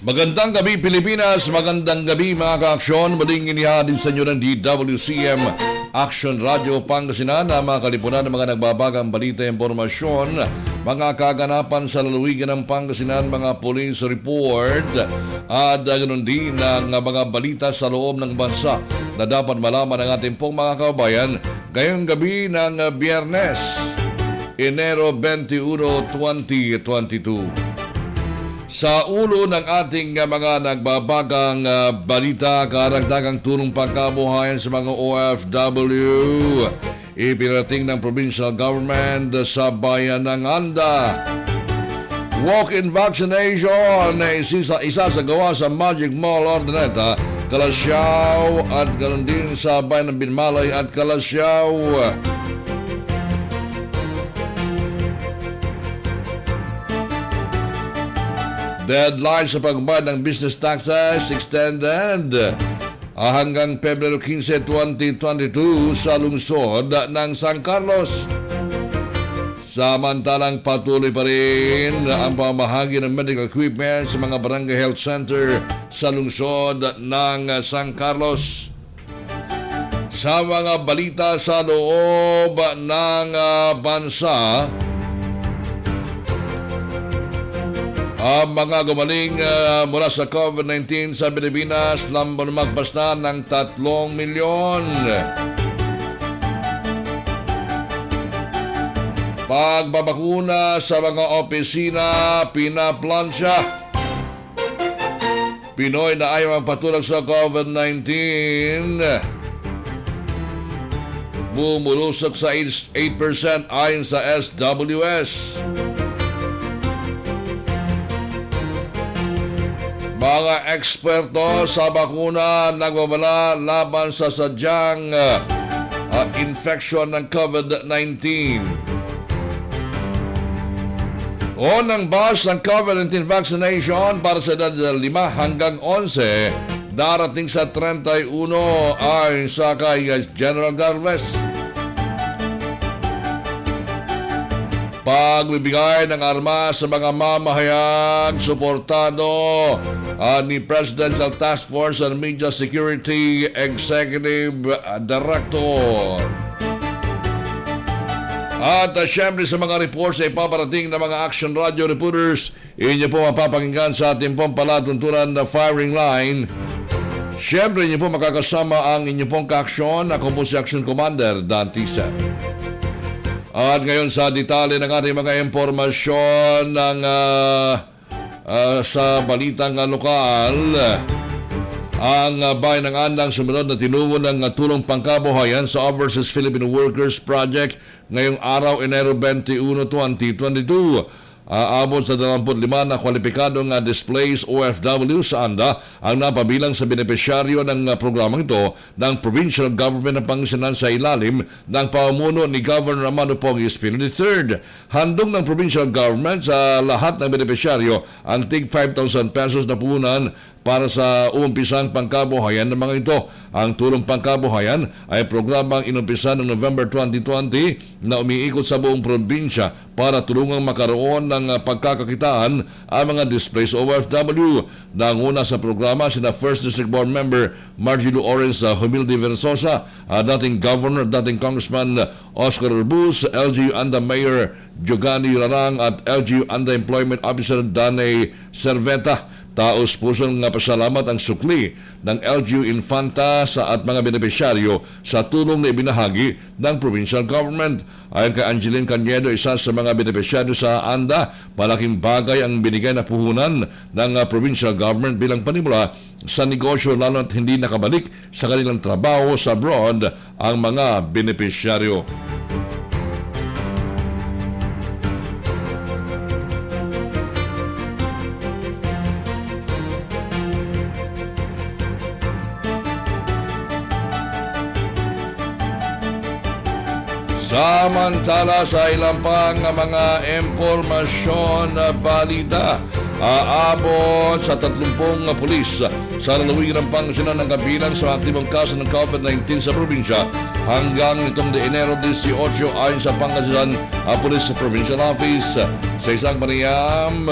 Magandang gabi Pilipinas, magandang gabi mga ka-aksyon. Muling inihatid sa inyo ng DWCM Aksyon Radio Pangasinan na mga kalipunan ng mga nagbabagang balita, impormasyon, mga kaganapan sa lalawigan ng Pangasinan, mga police report at ganoon din ang mga balita sa loob ng bansa na dapat malaman ng ating pong mga kababayan ngayong gabi ng Biyernes, Enero 21, 2022. Sa ulo ng ating mga nagbabagang balita, karagdagang tulong pangkabuhayan sa mga OFW. Ipinating ng provincial government sa bayan ng Anda. Walk-in vaccination na isasagawa sa Magic Mall Ordineta, Kalasyaw at ganoon din sa bayan ng Binmalay at Kalasyaw. Deadline sa pagbayad ng business taxes extended hanggang Pebrero 15, 2022 sa lungsod ng San Carlos. Samantalang patuloy pa rin ang pamahagi ng medical equipment sa mga barangay health center sa lungsod ng San Carlos. Sa mga balita sa loob ng bansa, ang mga gumaling mula sa COVID-19 sa Pilipinas lamang magpasta ng 3 milyon. Pagbabakuna sa mga opisina, pinaplansya. Pinoy na ayaw magpatulog sa COVID-19. Bumulusok sa 8% ayon sa SWS. Mga eksperto sa bakuna nagbabala laban sa sadyang infection ng COVID-19. Unang batch ng COVID-19 vaccination para sa edad 5 hanggang 11 darating sa 31 ayon sa kay General Garvez. Pagbibigay ng armas sa mga mamahayag suportado ni Presidential Task Force on Media Security Executive Director. At syempre sa mga reports ay paparating ng mga Action Radio reporters, inyo po mapapakinggan sa ating pong palatuntunan na firing line. Syempre inyo po makakasama ang inyo pong ka-aksyon. Ako po si Aksyon Kumander, Dante. At ngayon sa detalye ng ating mga impormasyon ng sa balitang lokal, ang bayan ng Andang sumunod na tinubo ng tulong pangkabuhayan sa Overseas Filipino Workers Project ngayong araw, Enero 21, 2022. Aabot sa 25 na kwalipikadong displaced OFW sa Anda ang napabilang sa benepisyaryo ng programang ito ng Provincial Government ng Pangasinan sa ilalim ng pamumuno ni Governor Amado Pogi Espino III. Handog ng Provincial Government sa lahat ng benepisyaryo ang tig 5,000 pesos na puhunan para sa umumpisang pangkabuhayan ng mga ito. Ang tulong pangkabuhayan ay programang inumpisa noong November 2020 na umiikot sa buong probinsya para tulungang makaroon ng pagkakakitaan ang mga displaced OFW. Nanguna sa programa sina First District Board Member Margie Lawrence Humilde Versosa, dating Governor, dating Congressman Oscar Urbus, LGU Anda Mayor Giovanni Larang at LGU Anda Employment Officer Dante Cerveta. Taos pusong pasalamat ang sukli ng LGU Infanta at mga benepisyaryo sa tulong na ibinahagi ng provincial government. Ayon kay Angeline Cañedo, isa sa mga benepisyaryo sa Anda, malaking bagay ang binigay na puhunan ng provincial government bilang panimula sa negosyo, lalo at hindi nakabalik sa kanilang trabaho sa abroad ang mga benepisyaryo. Samantala sa ilang pang mga impormasyon na balita, aabot sa 30 pulis sa lalawigan ng Pangasinan ng kabilang sa aktibong kaso ng COVID-19 sa probinsya hanggang nitong Enero 18 ayon sa Pangasinan Police Provincial Office. Sa isang panayam,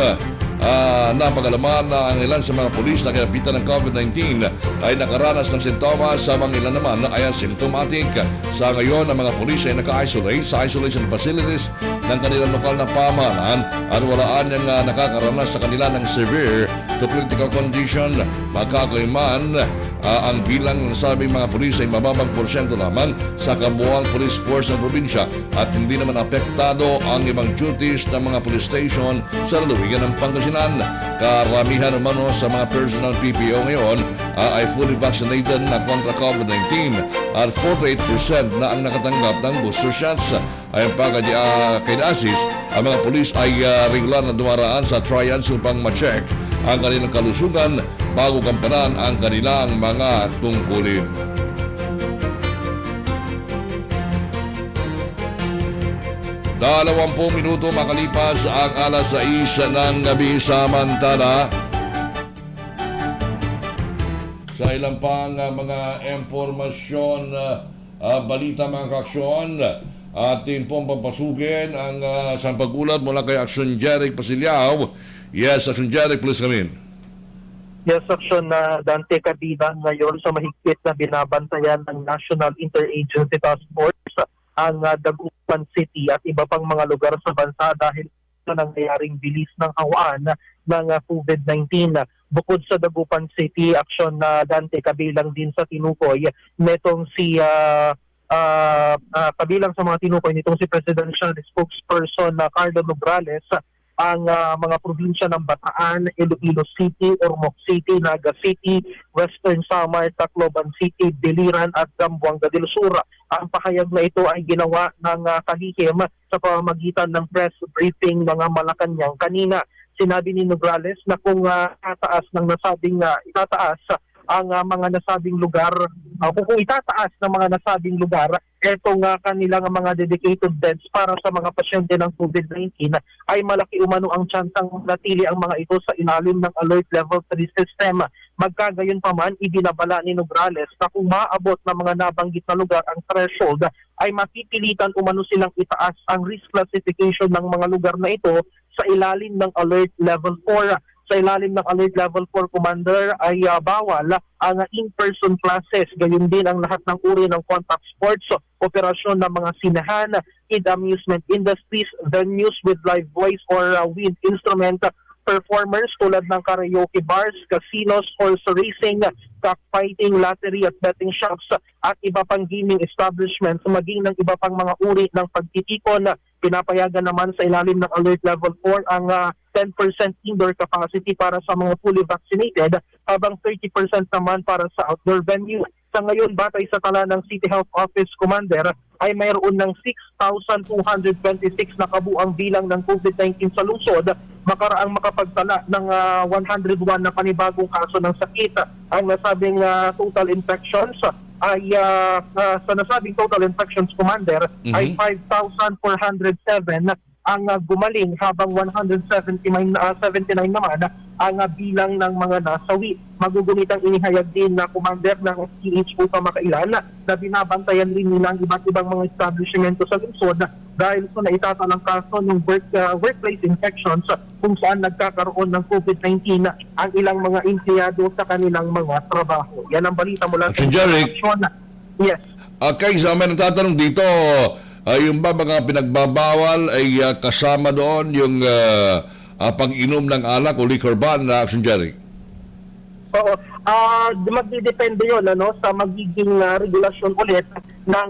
napagalaman na ang ilan sa mga pulis na kinapitan ng COVID-19 ay nakaranas ng sintomas, sa mga ilan naman na ay asymptomatic. Sa ngayon, ang mga pulis ay naka-isolate sa isolation facilities ng kanilang lokal na pamahalaan at walaan niyang nakakaranas sa kanila ng severe to critical condition. Magkakaiman, ang bilang ng sabing mga pulis ay mababang porsyento lamang sa kabuuang police force ng probinsya at hindi naman apektado ang ibang duties ng mga police station sa lalawigan ng Pangasinan. Karamihan umano sa mga personal PPO ngayon ay fully vaccinated na kontra COVID-19 at 48% na ang nakatanggap ng booster shots. Ayon pa kay Asis, ang mga pulis ay regular na dumaraan sa trials upang ma-check ang kanilang kalusugan bago gampanan ang kanilang mga tungkulin. Dalawampung minuto makalipas ang alas 6 ng gabi. Samantala, sa ilang pang mga impormasyon, balita mga kaaksyon, atin pong papasukin ang sampag-ulat mula kay Aksyon Jeric Pasiliao. Yes, Aksyon Jeric, please come in. Yes, Aksyon na Dante, kabilang ngayon sa mahigpit na binabantayan ng National Interagency Task Force ang Dagupan City at iba pang mga lugar sa bansa dahil sa nangyayaring bilis ng hawaan ng COVID-19. Bukod sa Dagupan City, Aksyon na Dante, kabilang din sa tinukoy netong si kabilang sa mga tinukoy nitong si Presidential Spokesperson na Carlo Nograles ang mga probinsya ng Bataan, Iloilo City, Ormoc City, Naga City, Western Samar, Tacloban City, Biliran at Zamboanga del Sur. Ang pahayag na ito ay ginawa ng kalihim sa pamamagitan ng press briefing ng Malacanang kanina. Sinabi ni Nograles na kung itataas ang mga nasabing lugar, kung itataas ng mga nasabing lugar, etong kanilang mga dedicated beds para sa mga pasyente ng COVID-19 ay malaki umano ang tsansang natili ang mga ito sa ilalim ng Alert Level 3 system. Magkagayon pa man, ibinabala ni Nograles na kung maabot ng mga nabanggit na lugar ang threshold, ay mapipilitan umano silang itaas ang risk classification ng mga lugar na ito sa ilalim ng Alert Level 4. Sa ilalim ng Alert Level 4, Kumander, ay bawal ang in-person classes. Gayon din ang lahat ng uri ng contact sports, operasyon ng mga sinahan, kid amusement industries, venues with live voice or wind instrument performers tulad ng karaoke bars, casinos, horse racing, cockfighting, lottery at betting shops at iba pang gaming establishments, maging ng iba pang mga uri ng pagtitipon. Pinapayagan naman sa ilalim ng Alert Level 4 ang 10% indoor capacity para sa mga fully vaccinated, habang 30% naman para sa outdoor venue. Sa ngayon, batay sa tala ng City Health Office, Kumander, ay mayroon ng 6,226 na kabuang bilang ng COVID-19 sa lungsod, makaraang makapagtala ng 101 na panibagong kaso ng sakit. Ang nasabing total infections ay sa nasabing total infections, Kumander, ay 5,407 ang gumaling, habang 179 naman ang bilang ng mga nasawi. Magugunit ang inihayag din na Kumander ng STHO kamakailan na binabantayan rin nila ang iba't ibang mga establishmento sa lungsod dahil sa naitatalang kaso ng workplace infections kung saan nagkakaroon ng COVID-19 ang ilang mga empleyado sa kanilang mga trabaho. Yan ang balita mula sa Aksyon. Yes. Okay, sa may nagtatanong dito, yung ba mga pinagbabawal ay kasama doon yung pag-inom ng alak o liquor ban na Aksyon Jeric? Oo. Magdidepende yun sa magiging regulasyon ulit ng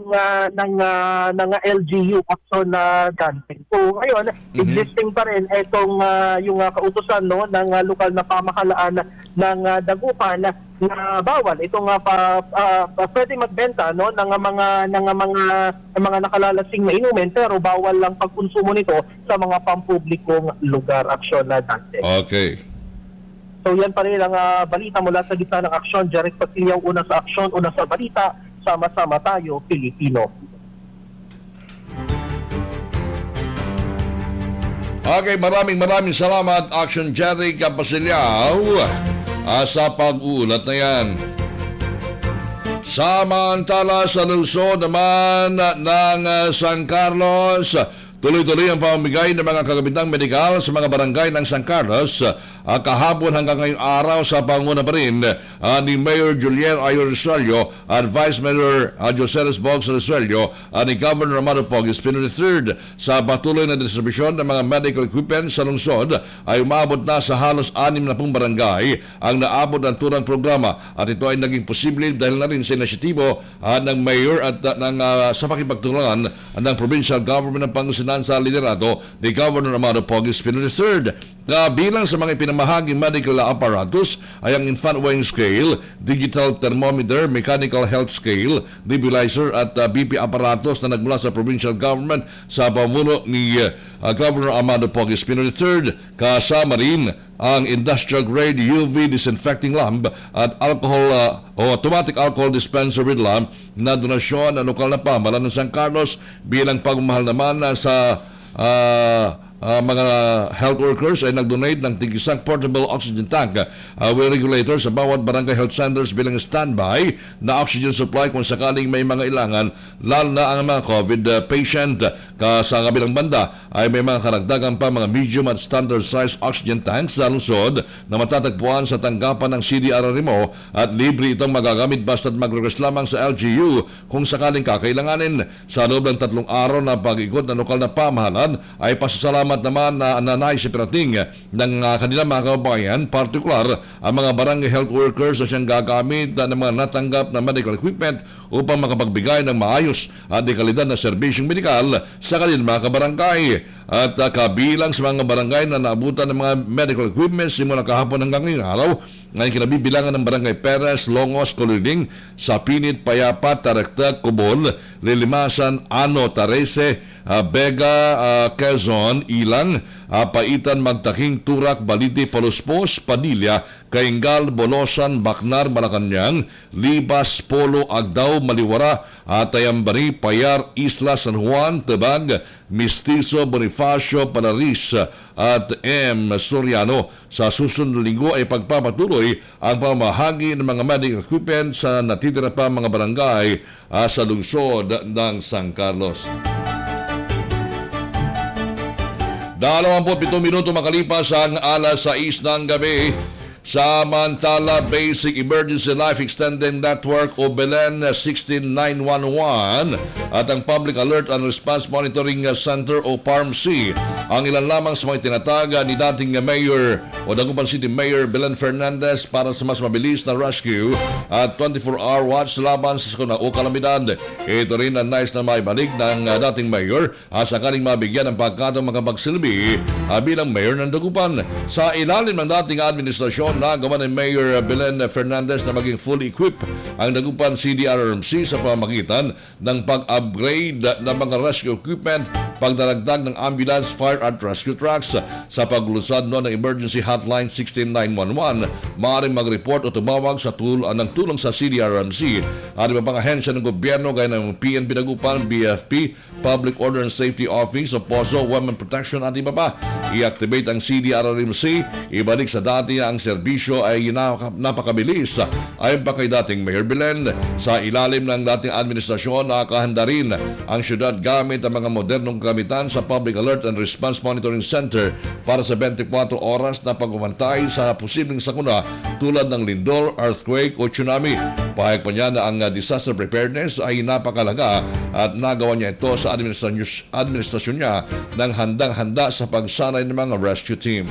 LGU Aksyon na Dante. So ngayon, existing pa rin itong yung kautusan ng lokal na pamahalaan ng Dagupan na bawal itong pwede magbenta ng mga nakalalasing na inumin, pero bawal lang pagkonsumo nito sa mga pampublikong lugar. Aksyon na Dante. Okay. So yan pa rin ang balita mula sa gitna ng Aksyon. Jeric Pasiliao, una sa Aksyon, una sa balita. Sama-sama tayo, Pilipino. Okay, maraming salamat, Aksyon Jeric Pasiliao, sa pag-uulat na yan. Samantala sa lungsod naman ng San Carlos, Tuloy-tuloy ang pamamigay ng mga kagamitan medikal sa mga barangay ng San Carlos kahapon hanggang ngayong araw sa panguna pa rin ni Mayor Julian Ayon Resuello at Vice Mayor Joseles Bogs Resuello ni Governor Amado Pog Espino III. Sa patuloy na distribusyon ng mga medical equipment sa lungsod ay umabot na sa halos 60 barangay ang naabot ng turang programa at ito ay naging posible dahil na rin sa inisyatibo ng Mayor at sa pakipagtulungan ng Provincial Government ng Pangasinan sa liderato ni Governor Amado Pog Espino III. Kabilang sa mga ipinamahaging medical apparatus ay ang infant weighing scale, digital thermometer, mechanical health scale, nebulizer at BP apparatus na nagmula sa provincial government sa pamuno ni Governor Amado Pog Espino III. Kasama rin ang industrial grade UV disinfecting lamp at automatic alcohol dispenser with lamp na donasyon ng lokal na pamahalaan ng San Carlos bilang pagmamahal naman sa mga health workers ay nag-donate ng tig-isang portable oxygen tank with regulator sa bawat barangay health centers bilang standby na oxygen supply kung sakaling may mga ilangan, lalo na ang mga COVID patient. Sa kabilang banda ay may mga karagdagan pa mga medium at standard size oxygen tanks sa lungsod na matatagpuan sa tanggapan ng CDRRMO at libre itong magagamit basta't mag-request lamang sa LGU kung sakaling kakailanganin. Sa loob ng 3 araw na pag-ikot ng lokal na pamahalaan ay pasasalamat naman na naisipirating ng kanilang mga kababayan, partikular ang mga barangay health workers na siyang gagamit ng mga natanggap na medical equipment upang makapagbigay ng maayos at dekalidad na serbisyong medikal sa kanilang mga kabarangay. At kabilang sa mga barangay na naabutan ng mga medical equipment simula kahapon hanggang ngayong araw ngayon kinabibilangan ng barangay Perez, Longos, Coliling, Sapinit, Payapat, Tarekta, Cubol, Lilimasan, Ano, Tarese, Bega, Quezon, Ilang, Paitan, Magtaking, Turak, Baliti, Paluspos, Padilla, Kaingal, Bolosan, Bacnar, Malacanang, Libas, Polo, Agdao, Maliwara, Tayambari, Payar, Isla, San Juan, Tebag, Mistizo, Bonifacio, Palaris at M. Soriano. Sa susunod na linggo ay pagpapatuloy ang pamahagi ng mga medical equipment sa natitira pa mga barangay sa lungsod ng San Carlos. 27 minuto makalipas ang alas 6 ng gabi. Samantala, Basic Emergency Life Extending Network o Belen 16911 at ang Public Alert and Response Monitoring Center o PARMC ang ilan lamang sa mga tinataga ni dating Mayor o Dagupan City Mayor Belen Fernandez para sa mas mabilis na rescue at 24-hour watch laban sa sakuna o kalamidad. Ito rin ang nais na maibalik ng dating Mayor sakaling mabigyan ng pagkataong makapagsilbi bilang Mayor ng Dagupan. Sa ilalim ng dating administrasyon, nagawa ni Mayor Belen Fernandez na maging fully equipped ang Dagupan CDRRMC sa pamagitan ng pag-upgrade ng mga rescue equipment, pagdaragdag ng ambulance, fire at rescue trucks. Sa paglusad ng emergency hotline 16911, maaaring mag-report o tumawag sa ng tulong sa CDRRMC at iba pang ahensya ng gobyerno gaya ng PNP Dagupan, BFP, Public Order and Safety Office o POSO, Women Protection at iba pa. I-activate ang CDRRMC, ibalik sa dati ang serbisyo ay napakabilis. Ayon pa kay dating Mayor Belen, sa ilalim ng dating administrasyon nakahanda rin ang syudad gamit ang mga modernong kagamitan sa Public Alert and Response Monitoring Center para sa 24 oras na pagumantay sa posibleng sakuna tulad ng lindol, earthquake o tsunami. Pahayag pa niya na ang disaster preparedness ay napakalaga at nagawa niya ito sa administrasyon niya ng handang-handa sa pagsanay ng mga rescue team.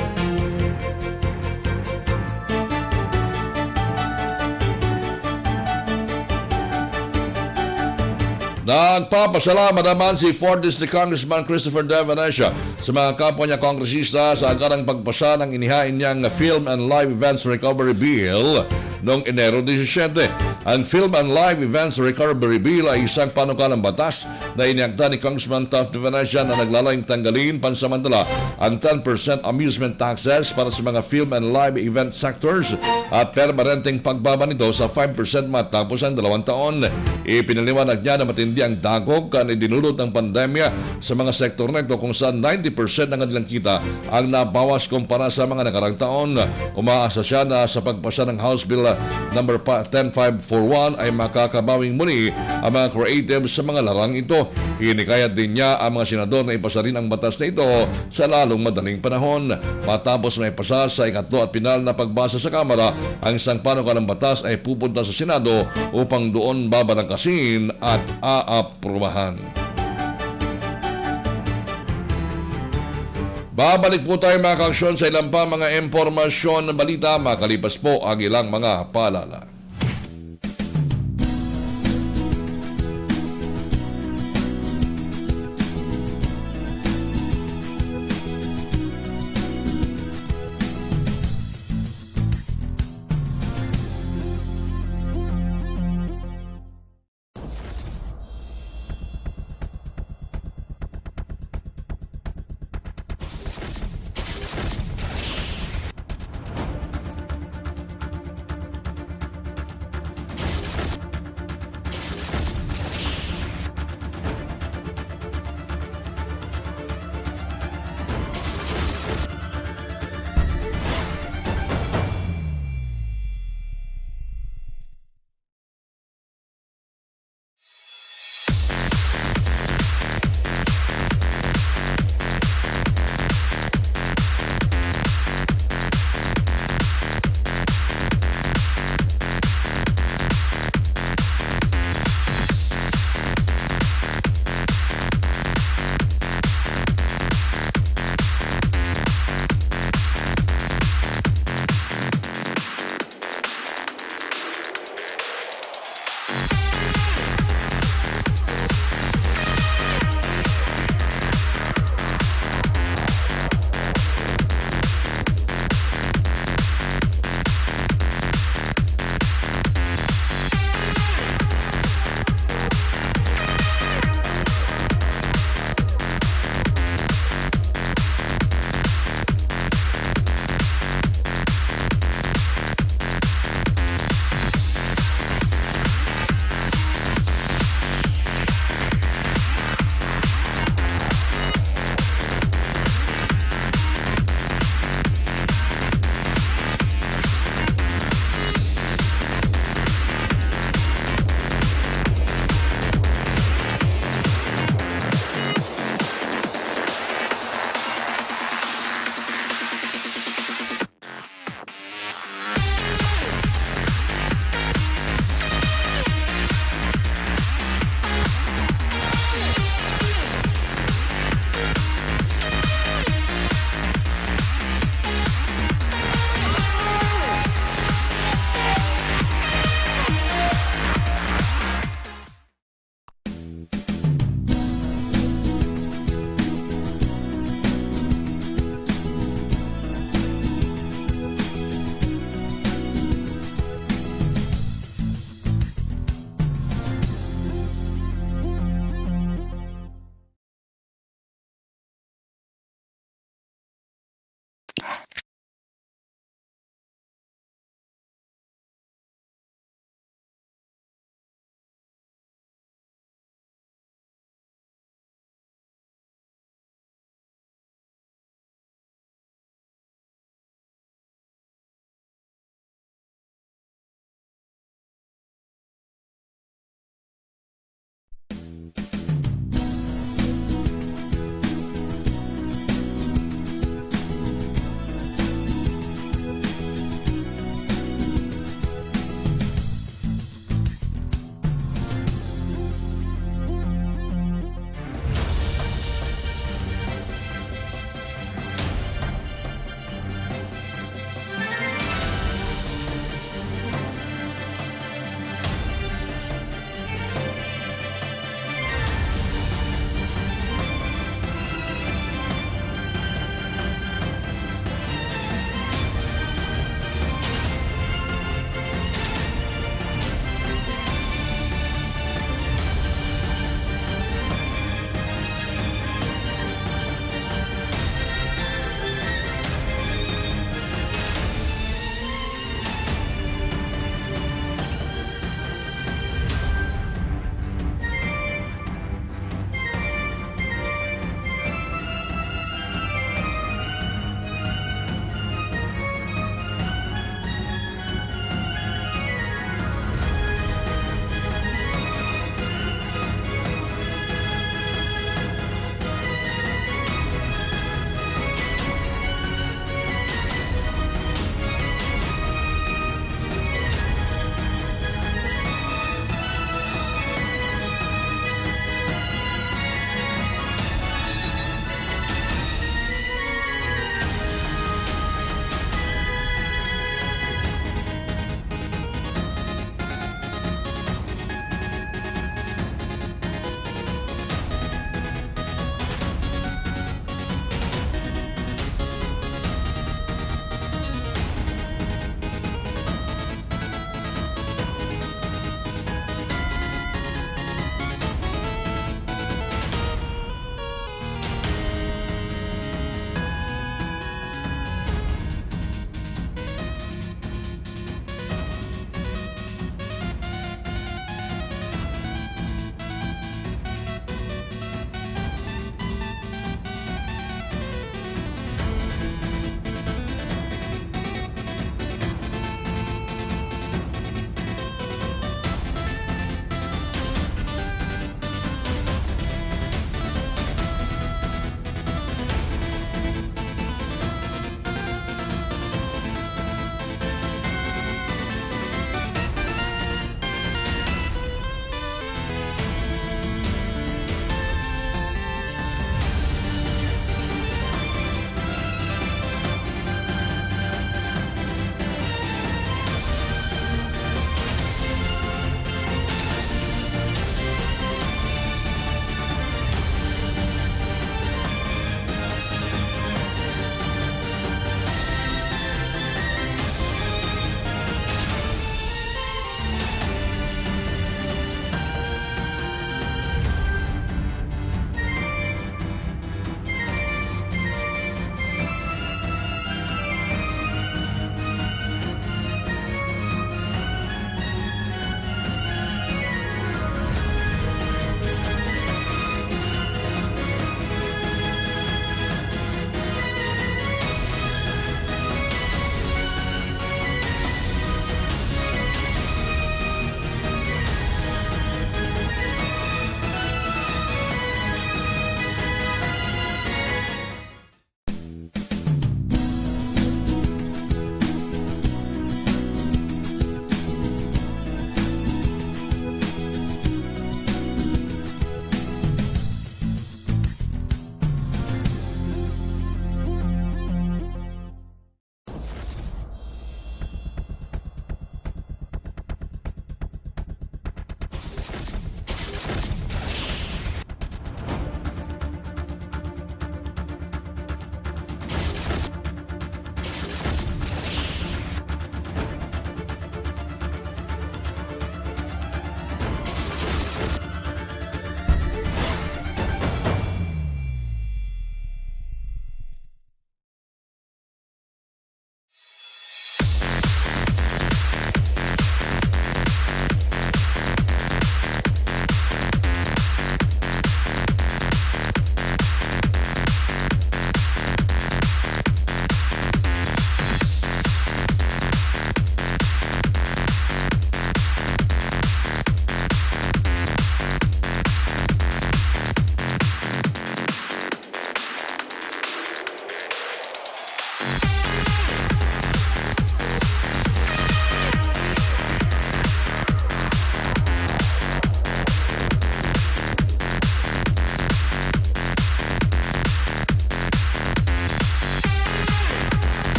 Nagpapasalamat naman si 4th District Congressman Christopher De Venecia sa mga kapwa niya kongresista sa agarang pagpasa ng inihain niyang Film and Live Events Recovery Bill noong Enero 17. Ang Film and Live Events Recovery Bill ay isang panukalang batas na iniakda ni Congressman Taft De Venecia na naglalayong tanggalin pansamantala ang 10% amusement taxes para sa mga film and live event sectors at permanenteng pagbaba nito sa 5% matapos ang 2 taon. Ipinaliwanag niya na matindi ang dagok na dinulot ng pandemya sa mga sektor na ito kung saan 90% ng kanilang kita ang nabawas kumpara sa mga nakarang taon. Umaasa siya na sa pagpasa ng House Bill number 10541 ay makakabawing muli ang mga creatives sa mga larang ito. Hinikayat din niya ang mga senador na ipasa rin ang batas na ito sa lalong madaling panahon. Matapos may pasa sa ikatlo at pinal na pagbasa sa Kamara, ang isang panukalang batas ay pupunta sa Senado upang doon babalangkasin at aaprubahan. Babalik po tayo mga ka-aksyon sa ilang pa mga impormasyon na balita makalipas po ang ilang mga paalala.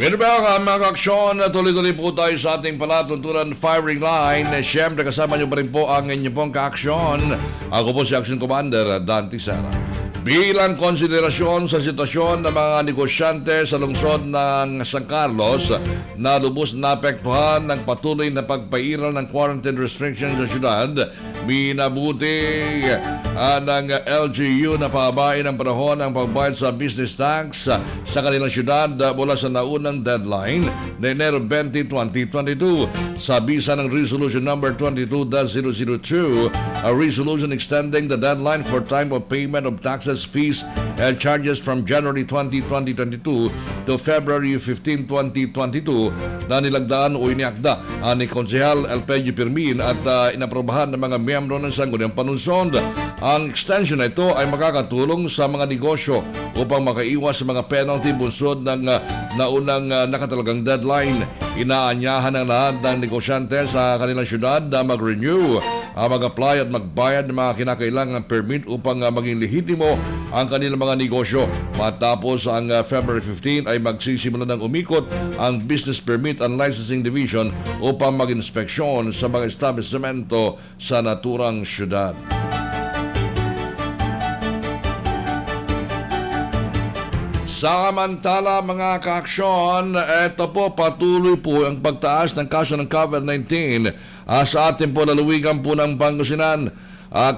Meron ba mga kaaksyon, tuloy-tuloy po tayo sa ating palatuntunan firing line. Siyempre kasama nyo pa rin po ang inyong pong kaaksyon. Ako po si Aksyon Kumander, Dante, Cera. Bilang konsiderasyon sa sitwasyon ng mga negosyante sa lungsod ng San Carlos na lubos na apektuhan ng patuloy na pagpairal ng quarantine restrictions sa syudad, minabuti ng LGU na pahabain ang panahon ng pagbayad sa business tax sa kanilang syudad mula sa naunang deadline na Enero 20, 2022 sa bisa ng Resolution Number 22-002, a resolution extending the deadline for time of payment of taxes, fees, and charges from January 20, 2022 to February 15, 2022 na nilagdaan o iniakda ni Konsehal Elpedio Pirmin at inaprobahan ng mga miyembro ng Sangguniang Panunsod. Ang extension na ito ay makakatulong sa mga negosyo upang makaiwas sa mga penalty bunsod ng naunang nakatalagang deadline. Inaanyahan ng lahat ng negosyante sa kanilang syudad na mag-renew, mag-apply at magbayad ng mga kinakailangang permit upang maging lehitimo ang kanilang mga negosyo. Matapos ang February 15 ay magsisimula ng umikot ang Business Permit and Licensing Division upang mag-inspeksyon sa mga establishmento sa naturang syudad. Samantala mga kaaksyon, ito po patuloy po ang pagtaas ng kaso ng COVID-19 sa ating po lalawigan po ng Pangasinan.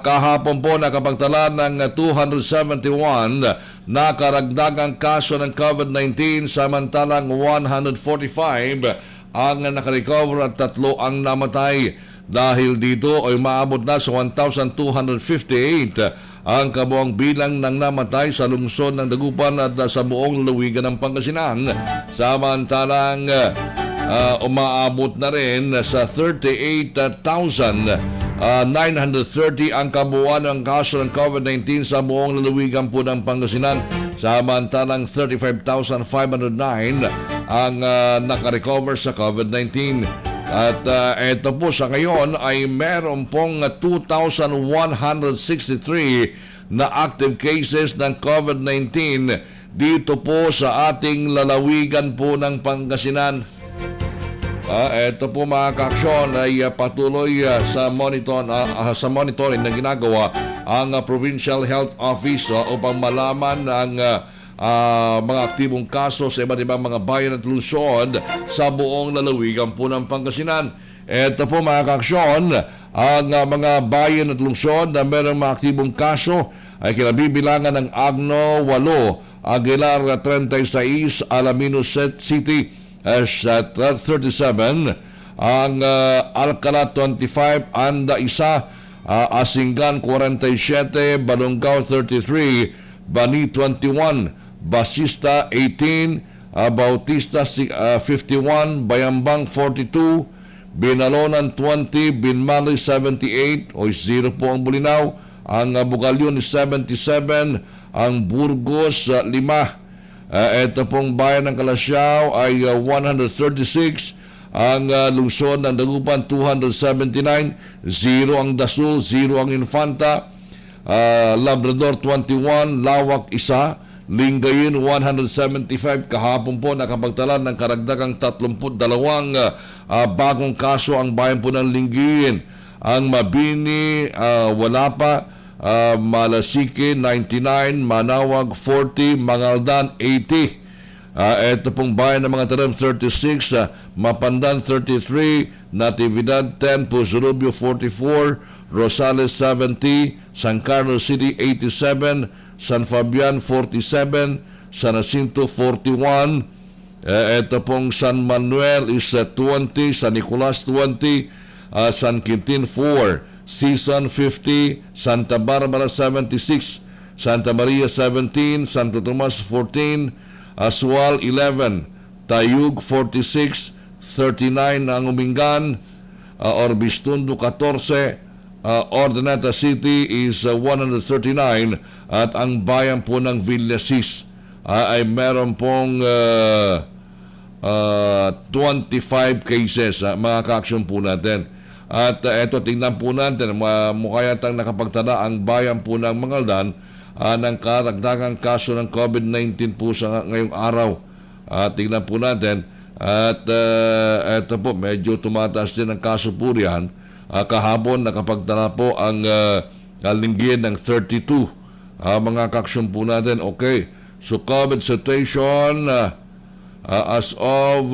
Kahapon po nakapagtala ng 271 na karagdagang kaso ng COVID-19 samantalang 145 ang nakarecover at 3 ang namatay. Dahil dito ay maabot na sa 1,258 ang kabuang bilang ng namatay sa lungsod ng Dagupan at sa buong lalawigan ng Pangasinan. Samantalang umaabot na rin sa 38,930 ang kabuuan ng kaso ng COVID-19 sa buong lalawigan po ng Pangasinan. Samantalang 35,509 ang nakarecover sa COVID-19. At ito po sa ngayon ay meron pong 2,163 na active cases ng COVID-19 dito po sa ating lalawigan po ng Pangasinan. Ito po mga kaaksyon ay patuloy sa monitoring na ginagawa ang Provincial Health Office upang malaman ang mga aktibong kaso sa iba't ibang mga bayan at lungsod sa buong lalawigan po ng Pangasinan. Ito po mga kaaksyon, ang mga bayan at lungsod na mayroong mga aktibong kaso ay kinabibilangan ng Agno 8, Aguilar 36, Alaminos City 37, ang Alcala 25, Anda 1, Asingan 47, Balonggao 33, Bani 21, Basista 18, Bautista 51, Bayambang 42, Binalonan 20, Binmali 78, o 0 po ang Bulinaw, ang Bugalyon 77, ang Burgos 5, ito pong bayan ng Calasiao ay 136, ang lungsod ng Dagupan 279, 0 ang Dasul, 0 ang Infanta, Labrador 21, Lawak 1, Lingayen 175. Kahapon po nakapagtala ng karagdagang 32 bagong kaso ang bayan po ng Lingayen. Ang Mabini wala pa, Malasike 99, Manawag 40, Mangaldan 80. Ito pong bayan ng mga Taram 36, Mapandan 33, Natividad 10, Pusurubio 44, Rosales 70, San Carlos City 87, San Fabian 47, San Jacinto 41, ito pong San Manuel is 20, San Nicolas 20, San Quintin 4, Season 50, Santa Barbara 76, Santa Maria 17, Santo Tomas 14, Aswal 11, Tayug 46, 39 ang Umingan, Orbistundo 14, Ordaneta City is 139 at ang bayan po ng Villasis ay meron pong 25 cases, mga kaaksyon po natin. At eto, tingnan po natin, mukha yatang nakapagtala ang bayan po ng Mangaldan ng karagdagang kaso ng COVID-19 po sa ngayong araw. tingnan po natin. At eto po, medyo tumataas din ang kaso po riyan. Kahapon nakapagtala po ang linggihan ng 32. Mga kaksyon po natin, okay. So COVID situation as of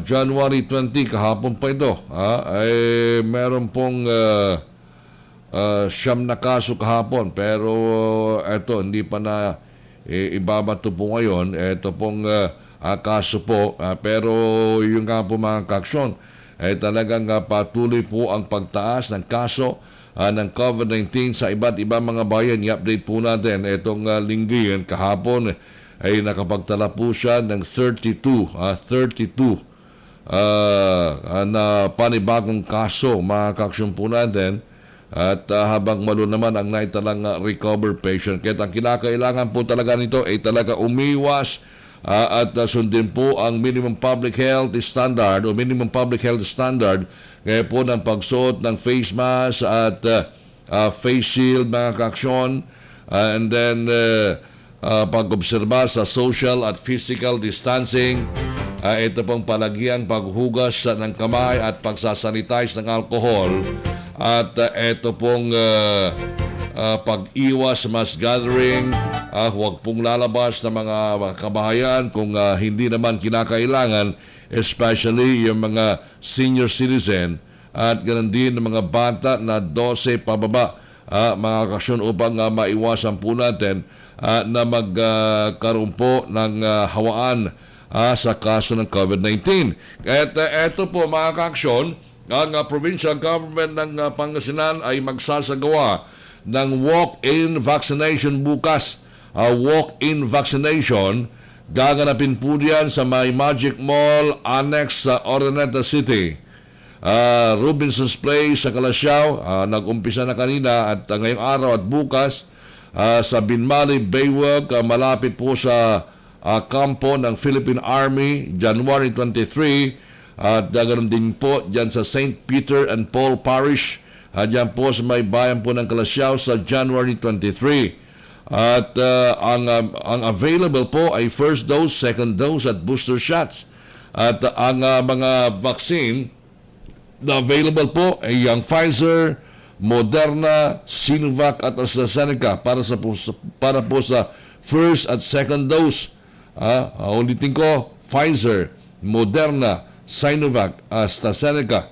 January 20, kahapon pa ito, ay meron pong siyam na kaso kahapon, pero eto hindi pa na ibabato po ngayon. Eto pong kaso po, pero yung nga po mga kaksyon ay talagang patuloy po ang pagtaas ng kaso ng COVID-19 sa iba't ibang mga bayan. I-update po natin itong linggihan kahapon ay nakapagtala po siya ng 32 na panibagong kaso, mga kaksyon po natin. At habang malo naman ang naitalang recover patient. Kaya ang kinakailangan po talaga nito ay talaga umiwas at sundin po ang minimum public health standard o minimum public health standard kaya po ng pagsuot ng face mask at face shield, mga kaksyon, and then pag-obserba sa social at physical distancing. Ito pong palagiang paghugas ng kamay at pagsasanitize ng alcohol. At ito pong pag-iwas sa mass gathering. Huwag pong lalabas ng mga kabahayan kung hindi naman kinakailangan, especially yung mga senior citizen at ganoon din ng mga bata na 12 pababa, mga kaksyon, upang maiwasan po natin na magkaroon po ng hawaan sa kaso ng COVID-19. At eto po, mga kaksyon, ang provincial government ng Pangasinan ay magsasagawa ng walk-in vaccination bukas. Walk-in vaccination, gaganapin po diyan sa may Magic Mall annex sa Oroneta City. Robinson's Place sa Calasiao, nag-umpisa na kanina at ngayong araw at bukas sa Binmali Baywalk, malapit po sa kampo ng Philippine Army, January 23. At ganoon din po dyan sa St. Peter and Paul Parish, dyan po sa may bayan po ng Calasiao sa January 23. At ang available po ay first dose, second dose at booster shots. At ang mga vaccine na available po ay ang Pfizer, Moderna, Sinovac at AstraZeneca para po sa first at second dose. Ulitin ko, Pfizer, Moderna, Sinovac, AstraZeneca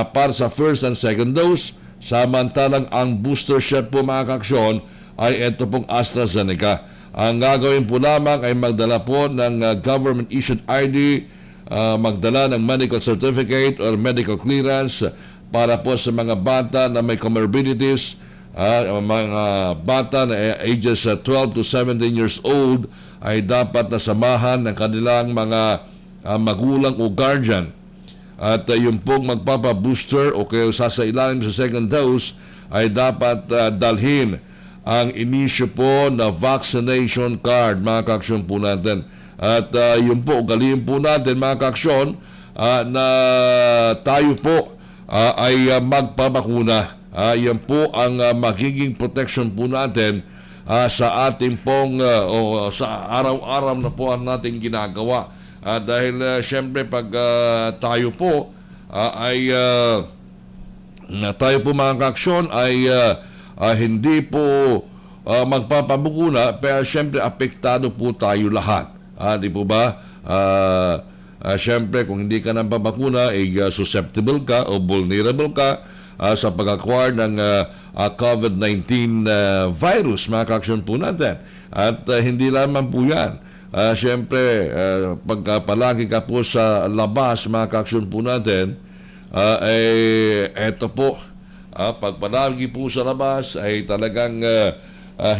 para sa first and second dose. Samantalang ang booster shot po, mga kaksyon, ay ito pong AstraZeneca. Ang gagawin po lamang ay magdala po ng government issued ID, magdala ng medical certificate or medical clearance para po sa mga bata na may comorbidities, mga bata na ages 12 to 17 years old ay dapat nasamahan ng kanilang mga magulang o guardian. At yung pong magpapa-booster o kaya sasailalim sa second dose ay dapat dalhin ang inisyo po na vaccination card, mga kaksyon po natin. At yun po, ugaliin po natin, mga kaksyon, na tayo po ay magpabakuna. Yan po ang magiging protection po natin sa ating pong o sa araw-araw na po ang nating ginagawa. Dahil syempre pag tayo po tayo po, mga kaksyon, ay hindi po magpapabukuna, pero syempre apektado po tayo lahat. Di po ba? Syempre kung hindi ka nang pabakuna ay susceptible ka o vulnerable ka sa pag-acquire ng COVID-19 virus, mga kaksyon po natin. At hindi lamang po yan. Siyempre, pag palagi ka po sa labas, mga kaksyon po natin, eto po, pag palagi po sa labas, ay talagang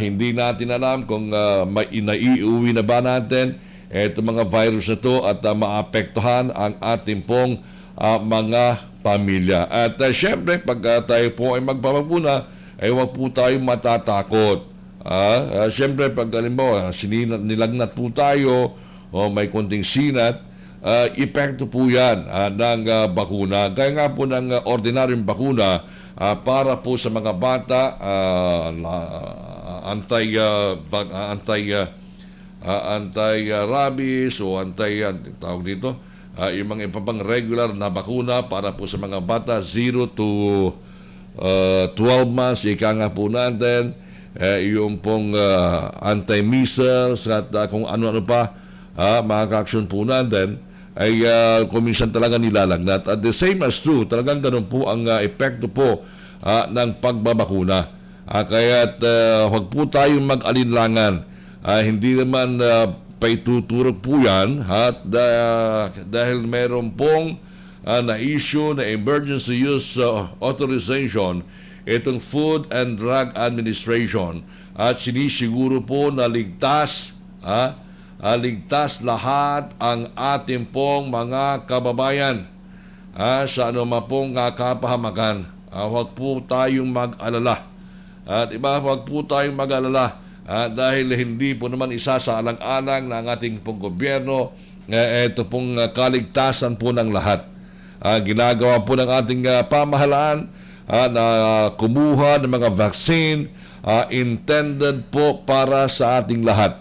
hindi natin alam kung naiuwi na ba natin eto mga virus na to at maapektuhan ang ating pong mga pamilya. At siyempre, pag tayo po ay magpapabuna, ay huwag po tayo matatakot. Siyempre, pag halimbawa, nilagnat po tayo o may konting sinat, epekto po yan ng bakuna. Kaya nga po ng ordinaryong bakuna para po sa mga anti-rabies o tawag dito, yung mga ipapang regular na bakuna para po sa mga bata 0 to 12 months, ika nga po natin, yung pong anti-measles at kung ano-ano pa, mga ka-aksyon po natin, ay kuminsan talaga nilalagnat. At the same as true, talagang ganun po ang epekto po ng pagbabakuna. Kaya't huwag po tayong mag-alinlangan. Hindi naman paituturok po yan at dahil meron pong na-issue na emergency use authorization itong Food and Drug Administration at sinisiguro po na ligtas lahat ang ating pong mga kababayan sa anumang pong kapahamakan. Huwag po tayong mag-alala. At huwag po tayong mag-alala dahil hindi po naman isasaalang-alang ng ating pong gobyerno ito pong kaligtasan po ng lahat. Ginagawa po ng ating pamahalaan na kumuha ng mga vaccine intended po para sa ating lahat.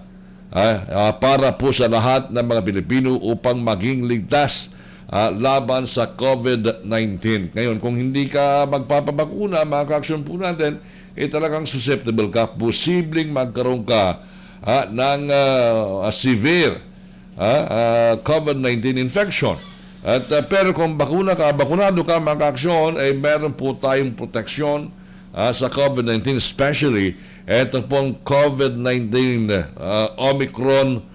Para po sa lahat ng mga Pilipino upang maging ligtas laban sa COVID-19. Ngayon, kung hindi ka magpapabakuna, mga ka-aksyon po natin, talagang susceptible ka, posibleng magkaroon ka ng severe COVID-19 infection. Pero kung bakunado ka, mga ka-aksyon, ay meron po tayong proteksyon sa COVID-19, especially ito pong COVID-19 Omicron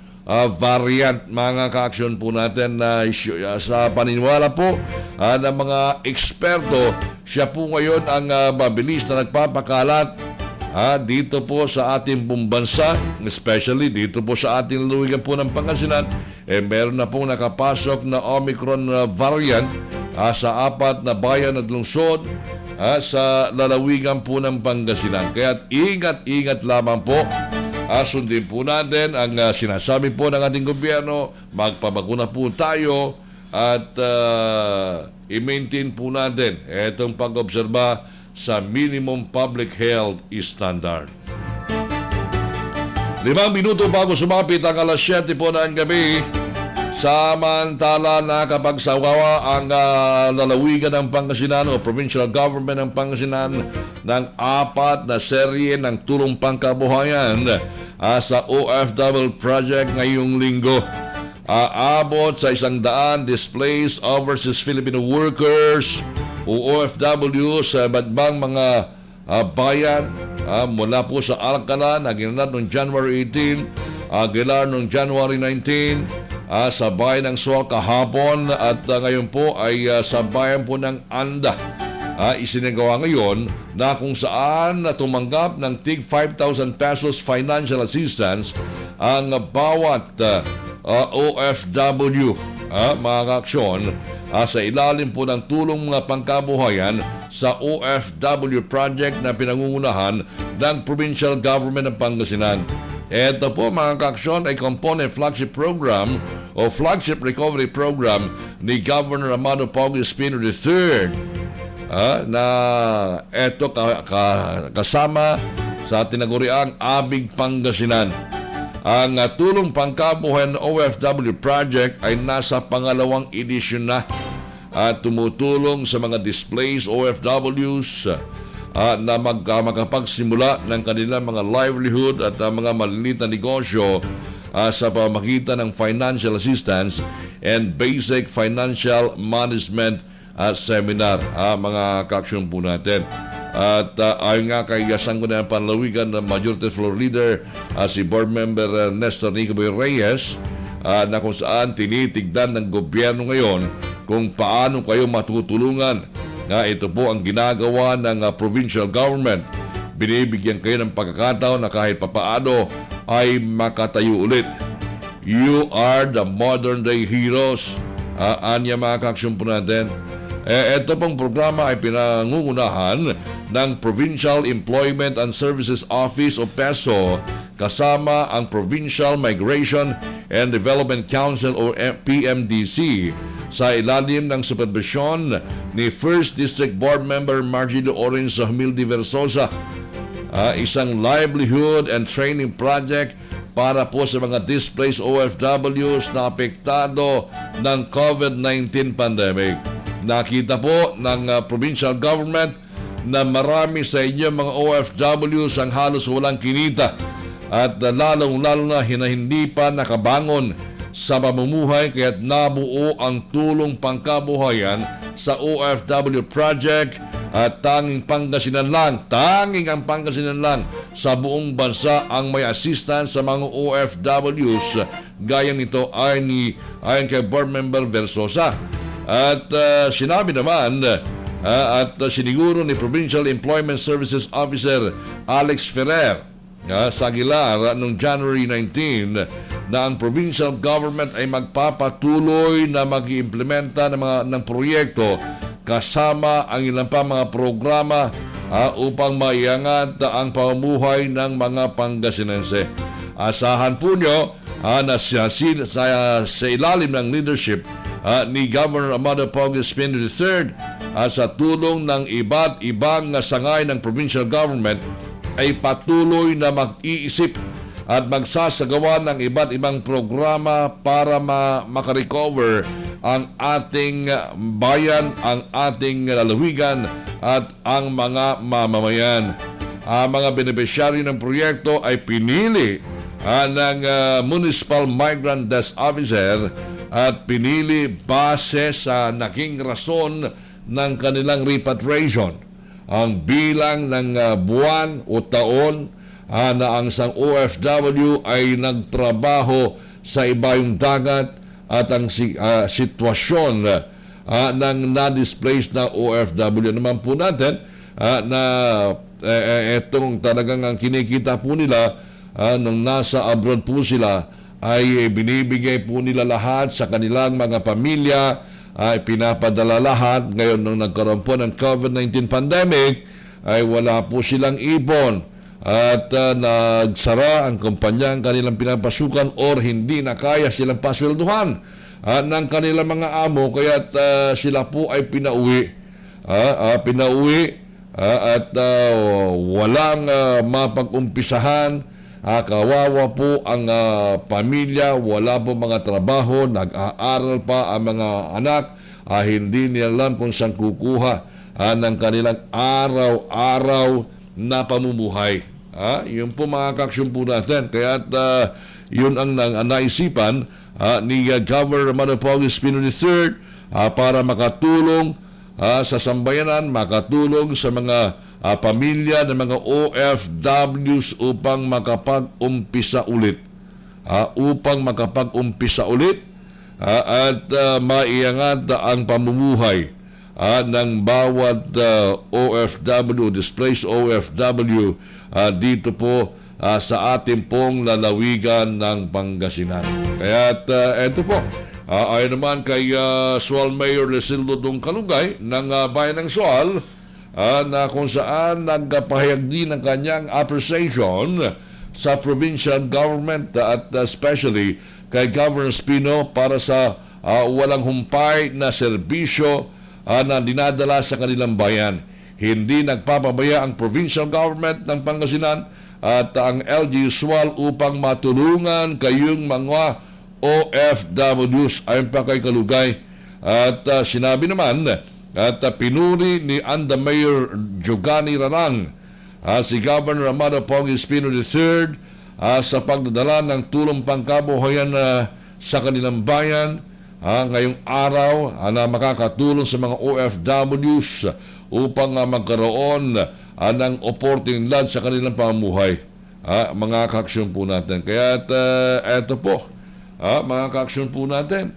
variant, mga ka-aksyon po natin na sa paniniwala po ng mga eksperto, siya po ngayon ang mabilis na nagpapakalat dito po sa ating buong bansa, especially dito po sa ating lalawigan po ng Pangasinan. Meron na pong nakapasok na Omicron variant sa 4 na bayan at lungsod sa lalawigan po ng Pangasinan. Kaya ingat-ingat lamang po. Sundin po natin ang sinasabi po ng ating gobyerno, magpabakuna po tayo at i-maintain po natin itong pag-obserba sa minimum public health standard. 5 minuto bago sumapit ang alas 7 po ng gabi, samantala nakapagsawawa ang lalawigan ng Pangasinan o provincial government ng Pangasinan ng 4 na serye ng tulong pangkabuhayan sa OFW project ngayong linggo. Aabot sa 100 displaced overseas Filipino workers o OFW sa iba't ibang mga bayan mula po sa Alcala na ginanap noong January 18, Aguilar noong January 19, sa bayan ng Sual kahapon at ngayon po ay sa bayan po ng Anda. Isinagawa ngayon na kung saan tumanggap ng tig 5,000 pesos financial assistance ang bawat OFW, mga ka-aksyon, sa ilalim po ng tulong mga pangkabuhayan sa OFW project na pinangungunahan ng provincial government ng Pangasinan. Ito po, mga ka-aksyon, ay component flagship program o flagship recovery program ni Governor Amado Pogi Espino III na ito kasama sa tinaguriang Abig Pangasinan. Ang tulong pangkabuhayan ng OFW project ay nasa pangalawang edisyon na at tumutulong sa mga displaced OFWs na makapagsimula ng kanilang mga livelihood at mga maliliit na negosyo sa pamamagitan ng financial assistance and basic financial management seminar, mga ka-aksyon po natin. At ayon nga kay Sangguniang Panlawigan ng Majority Floor Leader si Board Member Nestor Nicoboy Reyes, na kung saan tinitigdan ng gobyerno ngayon kung paano kayo matutulungan. Ito po ang ginagawa ng provincial government. Binibigyan kayo ng pagkakataon na kahit papaano ay makatayo ulit. You are the modern day heroes. Anya, mga ka-aksyon po natin. Ito pong programa ay pinangungunahan ng Provincial Employment and Services Office o PESO kasama ang Provincial Migration and Development Council o PMDC sa ilalim ng supervisyon ni First District Board Member Margilo Orange Humilde Versosa. Isang livelihood and training project para po sa mga displaced OFWs na apektado ng COVID-19 pandemic. Nakita po ng provincial government na marami sa inyo mga OFWs ang halos walang kinita at lalong-lalo na hindi pa nakabangon sa pamumuhay kaya't nabuo ang tulong pangkabuhayan sa OFW project at tanging ang Pangasinan lang sa buong bansa ang may assistance sa mga OFWs gaya nito ayon kay Board Member Versosa. At sinabi naman at siniguro ni Provincial Employment Services Officer Alex Ferrer sa Aguilar noong January 19 na ang provincial government ay magpapatuloy na mag-iimplementa ng proyekto kasama ang ilang pa mga programa upang maiangat ang pamumuhay ng mga Pangasinense. Asahan po nyo na sa ilalim ng leadership ni Governor Amado Pogue Espino III sa tulong ng iba't ibang sangay ng provincial government ay patuloy na mag-iisip at magsasagawa ng iba't ibang programa para makarecover ang ating bayan, ang ating lalawigan at ang mga mamamayan. Ang mga beneficiary ng proyekto ay pinili ng Municipal Migrant Desk Officer at pinili base sa naging rason ng kanilang repatriation. Ang bilang ng buwan o taon na ang isang OFW ay nagtrabaho sa ibayong dagat at ang sitwasyon ng na-displaced na OFW. Naman po natin na etong talagang ang kinikita po nila nung nasa abroad po sila ay binibigay po nila lahat sa kanilang mga pamilya, ay pinapadala lahat. Ngayon nung nagkaroon po ng COVID-19 pandemic ay wala po silang ipon at nagsara ang kumpanya ang kanilang pinapasukan or hindi na kaya silang paswelduhan ng kanilang mga amo kaya't sila po ay pinauwi at walang mapag-umpisahan. Kawawa po ang pamilya, wala po mga trabaho, nag-aaral pa ang mga anak, hindi nila alam kung saan kukuha ng kanilang araw-araw na pamumuhay. Yun po mga kaksyon po natin. Kaya yun ang naisipan ni Governor Amado Pogue Espino III para makatulong sa sambayanan, makatulong sa mga pamilya ng mga OFWs upang makapag-umpisa ulit. At maiangat ang pamumuhay ng bawat OFW, displaced OFW dito po sa ating pong lalawigan ng Pangasinan. Kaya eto po, ayon naman kay Sual Mayor Lesildo Dong Kalugay ng Bayan ng Sual, na kung saan nagpahayag din ng kanyang appreciation sa provincial government at especially kay Governor Espino para sa walang humpay na serbisyo na dinadala sa kanilang bayan. Hindi nagpapabaya ang provincial government ng Pangasinan at ang LGU Sual upang matulungan kayong mga OFWs ayon pa kay Kalugay. At sinabi naman at pinuri ni Mayor Jogani Ranang si Governor Amado Pogue Espino III sa pagdadala ng tulong pangkabuhayan sa kanilang bayan ngayong araw na makakatulong sa mga OFWs upang magkaroon ng oportunidad sa kanilang pamumuhay. Mga kaaksyon po natin. Kaya eto po, mga kaaksyon po natin,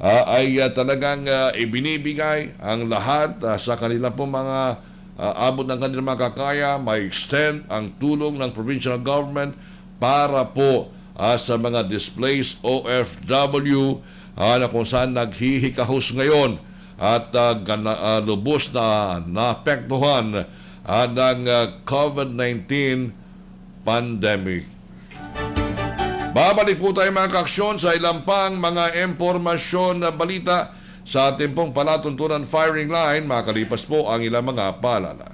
ay talagang ibinibigay ang lahat sa kanila po mga abot ng kanilang makakaya. May extend ang tulong ng provincial government para po sa mga displaced OFW na kung saan naghihikahos ngayon at lubos na naapektuhan ng COVID-19 pandemic. Babalik po tayo mga kaaksyon sa ilang pang mga impormasyon na balita sa ating pong palatuntunan firing line. Makalipas po ang ilang mga paalala.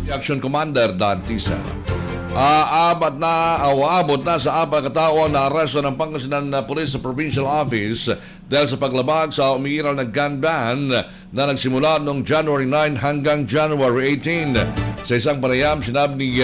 Aksyon Kumander Dante, Cera. Aabot na sa 4 katao na aresto ng Pangasinan na Police sa Provincial Office dahil sa paglabag sa umiiral na gun ban na nagsimula noong January 9 hanggang January 18. Sa isang panayam, sinabi ni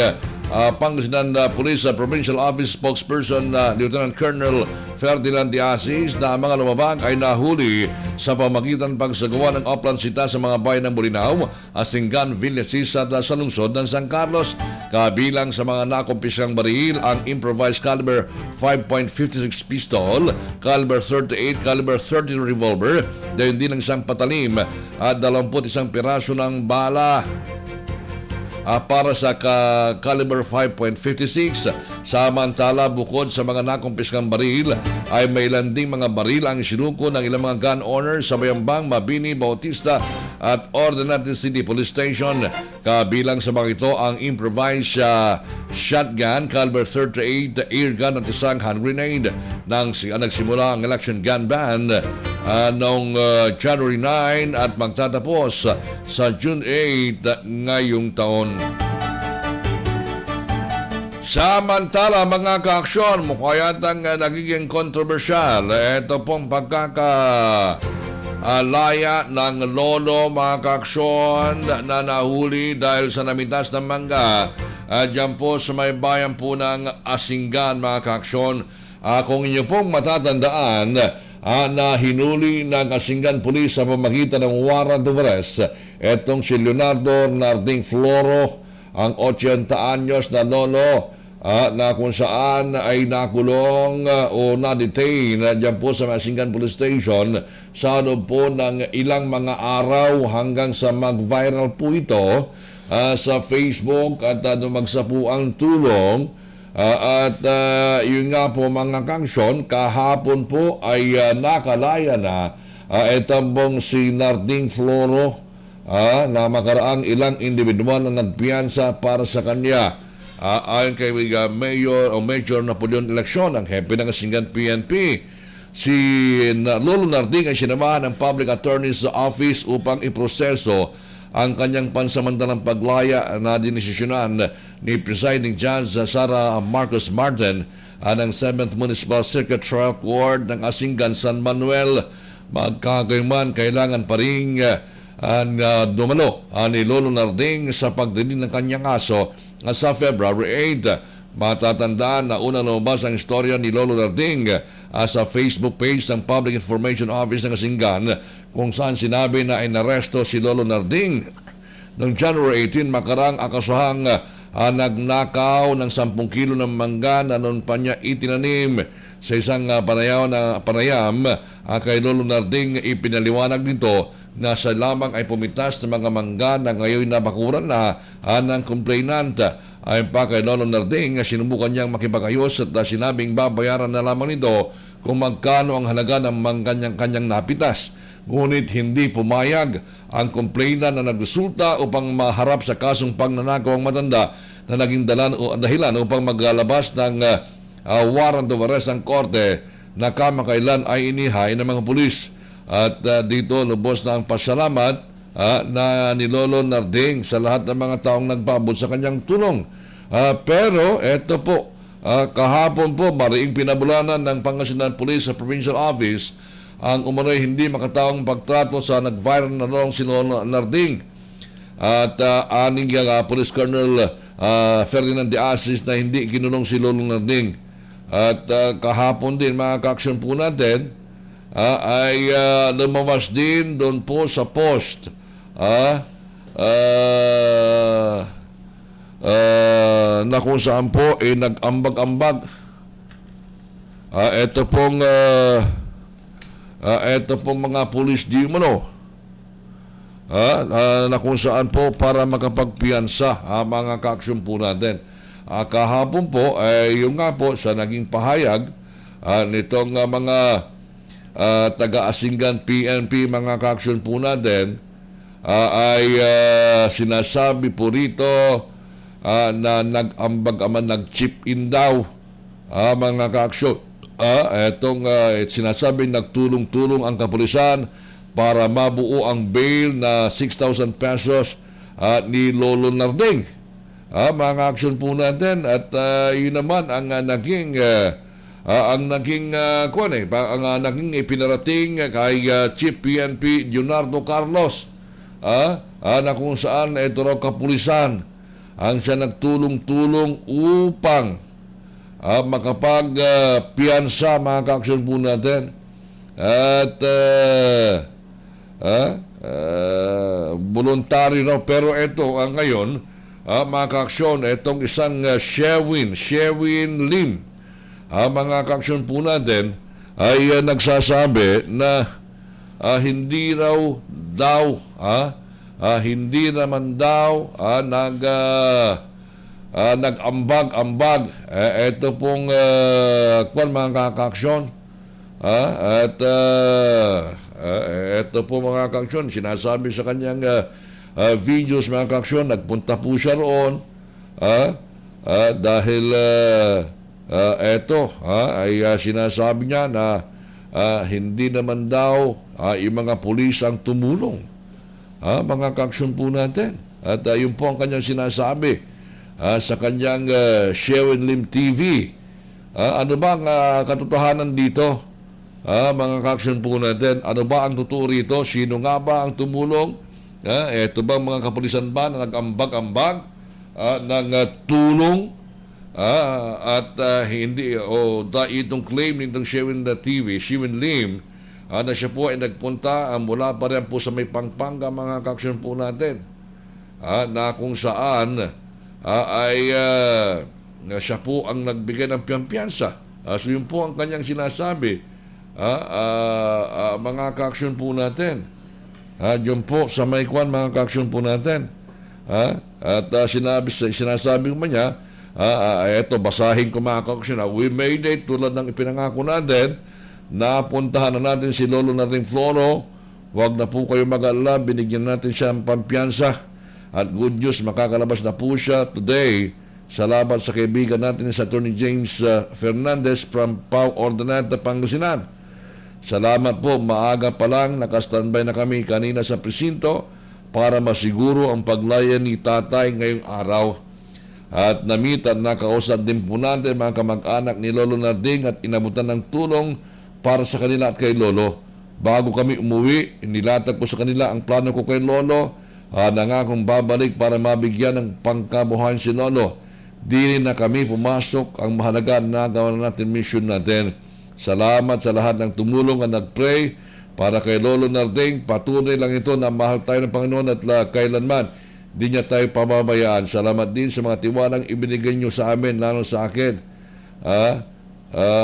Pangasinan Police Provincial Office spokesperson Lieutenant Colonel Ferdinand de Asis na ang mga lumabag ay nahuli sa pamagitan pagsagawa ng upland sita sa mga bayan ng Bolinao, Asingan, Villasis at sa lungsod ng San Carlos. Kabilang sa mga nakumpisang baril ang improvised caliber 5.56 pistol, caliber 38, caliber 30 revolver, dayon din ng isang patalim at 21 piraso ng bala para sa caliber 5.56. Samantala, bukod sa mga nakumpiskang baril, ay may ilan ding mga baril ang sinuko ng ilang mga gun owners sa Bayambang, Mabini, Bautista at Ordinate City Police Station. Kabilang sa mga ito ang improvised shotgun, caliber 38, air gun at isang hand grenade. Nagsimula ang election gun ban noong January 9 at magtatapos sa June 8 ngayong taon. Samantala, mga kaaksyon, mukha yatang nagiging kontrobersyal ito pong pagkakalaya ng lolo, mga kaaksyon, na nahuli dahil sa namitas ng mangga dyan po sa may bayan po ng Asingan, mga kaaksyon. Kung inyo pong matatandaan, na hinuli ng Asingan Police sa pamagitan ng warrant of arrest etong si Leonardo Narding Floro, ang 80 anyos na lolo na kung saan ay nakulong o na-detain dyan po sa Asingan Police Station sa loob po ng ilang mga araw hanggang sa mag-viral po ito sa Facebook at dumagsa po ang tulong. Yun nga po, mga kaaksyon, kahapon po ay nakalaya na itong si Narding Floro na makaraang ilang individual na nagpiyansa para sa kanya. Ayon kay Major Napoleon Eleksyon, ang hepe ng Asingan PNP, si Lolo Narding ay sinamahan ng Public Attorney's Office upang iproseso ang kanyang pansamantalang paglaya na dinesisyonan ni Presiding Judge Cera Marcos Martin ng 7th Municipal Circuit Trial Court ng Asingan, San Manuel. Magkagayman, kailangan pa rin dumalo ni Lolo Narding sa pagdinig ng kanyang kaso sa February 8. Matatandaan na unang lumabas ang istorya ni Lolo Narding sa Facebook page ng Public Information Office ng Asingan, kung saan sinabi na inaresto si Lolo Narding noong January 18 makarang akasuhang nagnakaw ng 10 kilo ng mangga na noon pa niya itinanim. Sa isang panayam kay Lolo Narding, ipinaliwanag nito na siya lamang ay pumitas ng mga mangga na ngayon nabakuran na ng complainant. Ayon pa kay Lolo Narding, sinubukan niyang makipagayos at sinabing babayaran na lamang nito kung magkano ang halaga ng mangga kanyang napitas. Ngunit hindi pumayag ang complainant na nagresulta upang maharap sa kasong pagnanakaw ang matanda na naging dahilan upang maglalabas ng warrant of arrest ang korte na kamakailan ay inihay ng mga pulis. At dito lubos na ang pasalamat na ni Lolo Narding sa lahat ng mga taong nagpaabot sa kanyang tulong. Pero eto po, kahapon po mariing pinabulanan ng Pangasinan Police sa Provincial Office ang umano'y hindi makataong pagtrato sa nag-viral na noong si Lolo Narding. At aning Police Colonel Ferdinand de Asis na hindi kinulong si Lolo Narding. At kahapon din, mga kaaksyon po natin, ay lumabas din doon po sa post na kung saan po nag-ambag-ambag ito pong mga police di umano na kung saan po para makapagpiyansa mga kaaksyon po natin. Kahapon po yung nga po sa naging pahayag nitong mga taga-Asingan PNP, mga kaaksyon po natin, ay sinasabi po rito na nag-chip in daw mga kaaksyon. Sinasabing nagtulong-tulong ang kapulisan para mabuo ang bail na 6,000 pesos ni Lolo Narding. Mga aksyon po natin at yun naman ang naging naging ipinarating kay Chief PNP Leonardo Carlos na kung saan ito raw kapulisan ang siya nagtulong-tulong upang makapag-piyansa, mga kaaksyon po natin. At voluntary raw, pero ito ngayon, mga kaaksyon, itong isang Sherwin Lim, mga kaaksyon po natin, ay nagsasabi na hindi naman daw nag-ambag-ambag ito pong mga kaaksyon. At ito po, mga kaaksyon, sinasabi sa kanyang videos, mga kaaksyon, nagpunta po siya roon dahil ito ay sinasabi niya na hindi naman daw yung mga pulis ang tumulong, mga kaaksyon po natin. At yun po ang kanyang sinasabi sa kanyang Sherwin Lim TV. Ano ba ang katotohanan dito, mga kaaksyon po natin? Ano ba ang totoo rito? Sino nga ba ang tumulong? Ito ba mga kapulisan ba na nag-ambag-ambag ng tulong at hindi itong claim nitong Sherwin Lim na siya po ay nagpunta mula pa rin po sa may Pampanga, mga kaaksyon po natin, na kung saan siya po ang nagbigay ng piyampiyansa. So yun po ang kanyang sinasabi, mga kaaksyon po natin. Yun po sa may kwan, mga kaaksyon po natin. At sinasabi ko niya, eto, basahin ko, mga kaaksyon, we made it, tulad ng ipinangako natin, napuntahan na natin si Lolo Narding Floro. Huwag na po kayo mag-alala, binigyan natin siya ng pampiyansa. At good news, makakalabas na po siya today. Salamat sa kaibigan natin sa Attorney James Fernandez from Pau Ordonata, Pangasinan. Salamat po, maaga pa lang, nakastandby na kami kanina sa presinto para masiguro ang paglaya ni tatay ngayong araw. At namit at nakausap din po natin mga kamag-anak ni Lolo Narding at inabutan ng tulong para sa kanila at kay Lolo. Bago kami umuwi, nilatag ko sa kanila ang plano ko kay Lolo, nangakong babalik para mabigyan ng pangkabuhayan si Lolo. Di na kami pumasok, ang mahalaga na gawa natin mission natin. Salamat sa lahat ng tumulong at nag-pray para kay Lolo Narding. Patuloy lang ito na mahal tayo ng Panginoon at kailanman di niya tayo pababayaan. Salamat din sa mga tiwalang ibinigay niyo sa amin, lalo sa akin,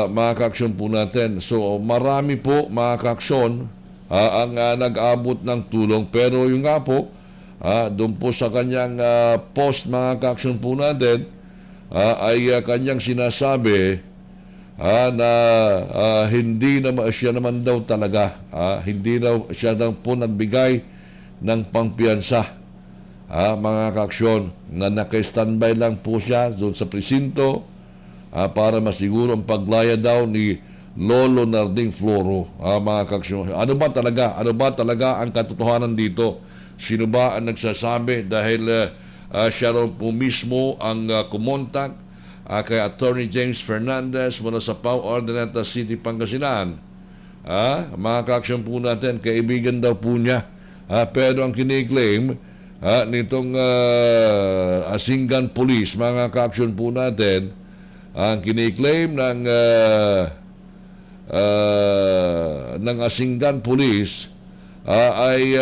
mga kaaksyon po natin. So marami po, mga kaaksyon, ang nag-abot ng tulong. Pero yung nga po, doon po sa kanyang post, mga kaaksyon po natin, ay kanyang sinasabi na hindi naman siya naman daw talaga, hindi daw siya daw po nagbigay ng pangpiyansa, mga kaaksyon, na naka-standby lang po siya doon sa presinto para masiguro ang paglaya daw ni Lolo Narding Floro, mga kaaksyon. Ano ba talaga ang katotohanan dito? Sino ba ang nagsasabi? Dahil siya raw po mismo ang kumontak kay Attorney James Fernandez mula sa Pau Ordonata City, Pangasinan. Mga kaaksyon po natin, kaibigan daw po niya. Pero ang kiniklaim nitong Asingan Police, mga kaaksyon po natin, ang kiniklaim ng Asingan Police ay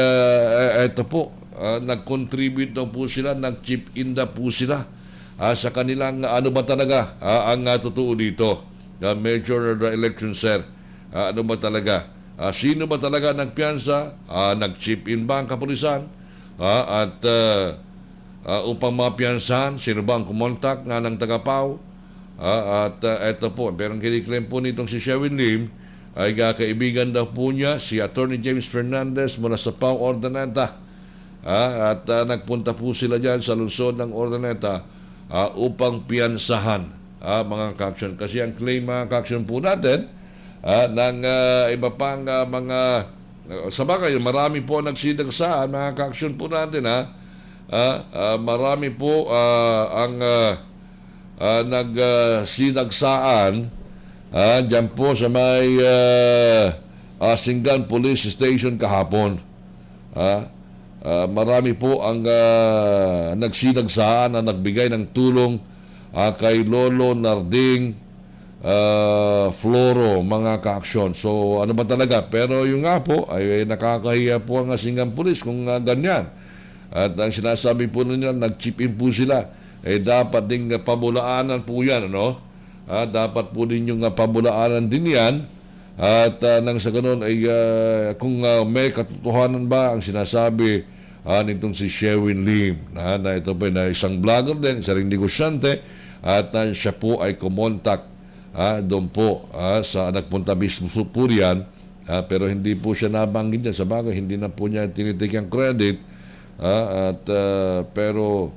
ito po, nag-contribute daw po sila, nag-chip in daw po sila sa kanilang ano ba talaga ang totoo dito, Major Election Sir. Ano ba talaga? Sino ba talaga nagpiyansa? Nag-chip in ba ang kapulisan? At upang mapiyansahan, sino ba ang kumontak nga ng tagapaw? At ito po, pero ang kiniklaim po nitong si Sherwin Lim ay kaibigan daw po niya si Attorney James Fernandez mula sa Pau Ordonata. At nagpunta po sila dyan sa lungsod ng Ordonata upang piyansahan, mga kaaksyon. Kasi ang claim, mga kaaksyon po natin, ng iba pang mga sa bagay, marami po nagsidagsaan, mga kaaksyon po natin, Marami po ang nagsinagsaan dyan po sa may Singgan Police Station kahapon. Marami po ang nagsinagsaan na nagbigay ng tulong kay Lolo Narding Floro, mga ka-aksyon. So ano ba talaga? Pero yung nga po ay nakakahiya po ang Singgan Police kung ganyan. At ang sinasabi po nila, nag-chip in po sila. Dapat ding pabulaanan po yan, ano? Dapat po din yung pabulaanan din yan. At nang sa ganun ay kung may katotohanan ba ang sinasabi nitong si Sherwin Lim na ito po na isang vlogger din, isa ring negosyante, at siya po ay kumontak doon po sa nagpunta mismo po riyan, pero hindi po siya nabanggit dyan. Sa bagay, hindi na po niya tinitik ang credit. Pero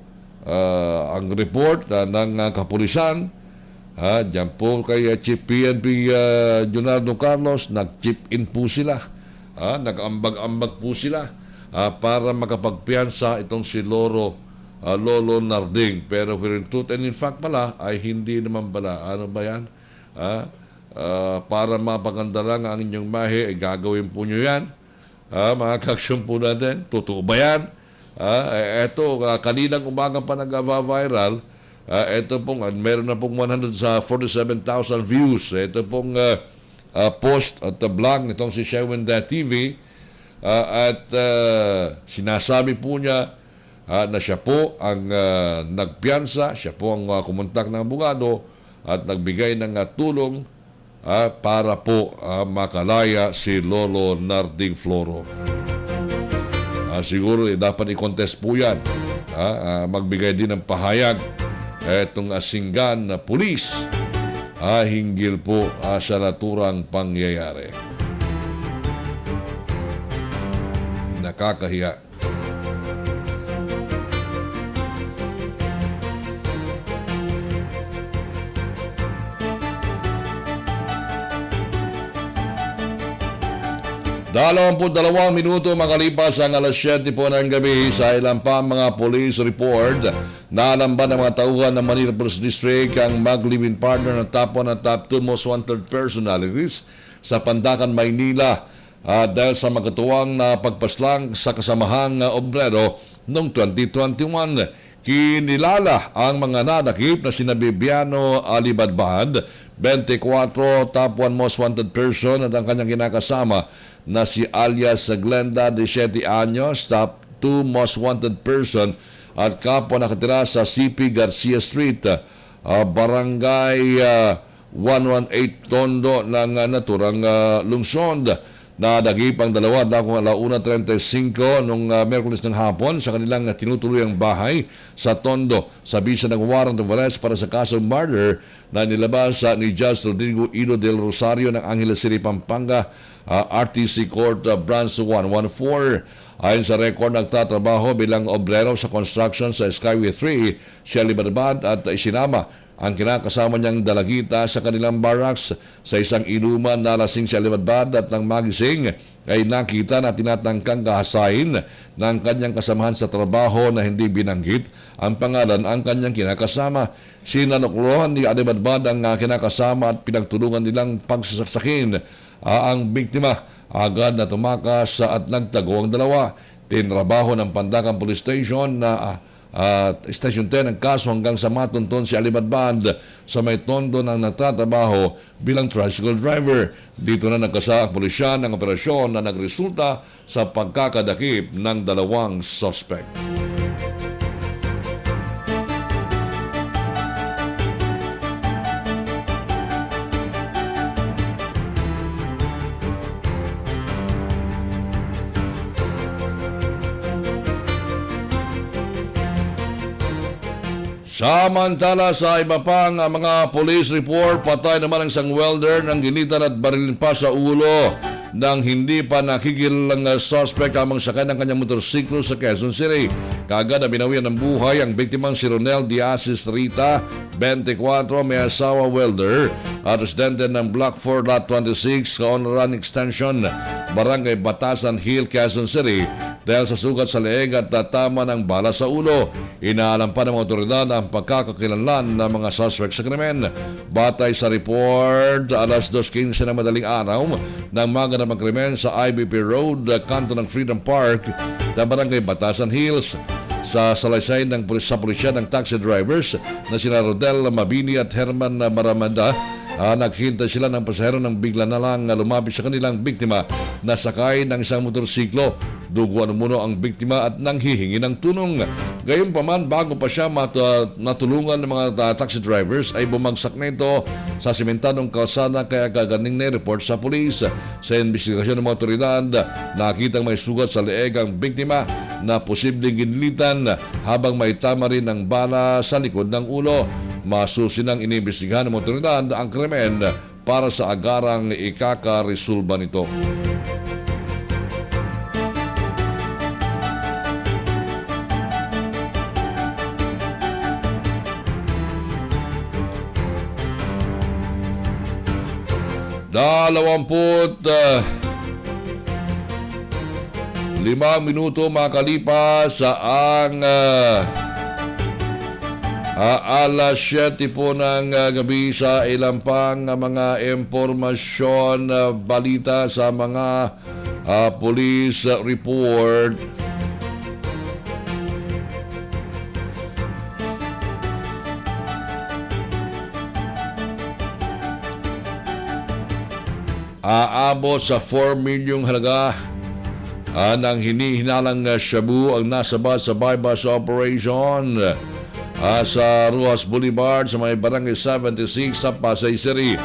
ang report ng kapulisan, dyan po kay Chief PNP Junardo Carlos, nag-chip in po sila, nag-ambag-ambag po sila para makapagpiyansa itong si Lolo Narding. Pero in truth and in fact pala ay hindi naman pala. Ano ba yan? Para mapaganda lang ang inyong mahi, ay gagawin po nyo yan. Mga kaksyon po natin, totoo ba yan? Eto, kaninang umaga pa nag-viral. Ito pong, meron na pong 147,000 views. Ito pong post at blog nitong si Sherwin TV. At sinasabi po niya na siya po ang nagpiyansa, siya po ang kumontak ng abogado at nagbigay ng tulong para po makalaya si Lolo Narding Floro. Siguro dapat i-contest po yan. Magbigay din ng pahayag itong Singgan na pulis hinggil po sa naturang pangyayari. Nakakahiya. Dalawang minuto makalipas ang alas 7 po ng gabi sa ilang pa mga police report na alamban ng mga tauhan ng Manila Police District ang mag-live-in partner ng top 1 at top 2 most wanted personalities sa Pandacan, Maynila dahil sa magkatuwang na pagpaslang sa kasamahang obrero noong 2021. Kinilala ang mga nadakip na sina Bibiano Alibadbad, 24, top 1 most wanted person, at ang kanyang kinakasama na si alias Glenda, 17 anyos, top 2 most wanted person at kapwa nakatira sa CP Garcia Street, Barangay 118 Tondo ng naturang lungsod. Nadagip ang dalawa kung 1:35 nung Miyerkules ng hapon sa kanilang tinutuluyang bahay sa Tondo sa bisa ng warrant of arrest para sa kasong murder na nilabas ni Judge Rodrigo Ido del Rosario ng Angeles City, Pampanga, RTC Court Branch 114. Ayon sa record, nagtatrabaho bilang obrero sa construction sa Skyway 3, Shelibadbad, at isinama ang kinakasama niyang dalagita sa kanilang barracks sa isang inuman na lasing sa Libadbad at nang magising ay nakita na tinatangkang kahasain ng kanyang kasamahan sa trabaho na hindi binanggit ang pangalan ang kanyang kinakasama. Sinalukluhan ni Alibadbad ang kinakasama at pinagtulungan nilang pagsasaksakin ang biktima. Agad na tumakas at nagtago ang dalawa. Tinrabaho ng Pandacan Police Station na Station 10 ang kaso hanggang sa matunton si Alibadbad sa may Tondo ng nagtatrabaho bilang tricycle driver. Dito na nagkasa ang pulisya ng operasyon na nagresulta sa pagkakadakip ng dalawang suspect. Samantala sa iba pang mga police report, patay naman ang isang welder ng ginitan at barilin pa sa ulo nang hindi pa nakikil ang suspect amang sakay ng kanyang motorsiklo sa Quezon City. Kaagad na binawian ng buhay ang biktimang si Ronel Diazis Rita, 24, may asawa welder at residente ng Block 4 Lot 26, Kaunlaran Extension, Barangay Batasan Hill, Quezon City. dahil sa sugat sa leeg at tama ng bala sa ulo. Inaalam pa ng mga otoridad ang pagkakakilanlan ng mga suspect sa krimen. Batay sa report, alas 2:15 ng madaling araw nang maganap ang krimen sa IBP Road, kanto ng Freedom Park, sa Barangay Batasan Hills. Sa salaysay ng pulisya ng taxi drivers na sina Rodel Mabini at Herman Maramanda, naghintay sila ng pasahero nang bigla na lang lumapit sa kanilang biktima na sakay ng isang motorsiklo. Duguan muna ang biktima at nanghihingi ng tulong. Gayunpaman, bago pa siya natulungan ng mga taxi drivers ay bumagsak na ito sa simentadong kalsada, kaya kaganing na-report sa pulis. Sa investigasyon ng mga otoridad, nakitang may sugat sa leeg ang biktima na posibleng ginilitan habang may tama rin ng bala sa likod ng ulo. Masusi nang inimbestigahan ng otoridad ang krimen para sa agarang ikakaresolba nito. Limang minuto makalipas sa ang alas 7 po ng gabi sa ilang pang mga impormasyon, balita sa mga police report. Aabot sa 4 milyong halaga ng hinihinalang shabu ang nasabat sa bypass operation sa Ruas Boulevard sa may Barangay 76 sa Pasay City.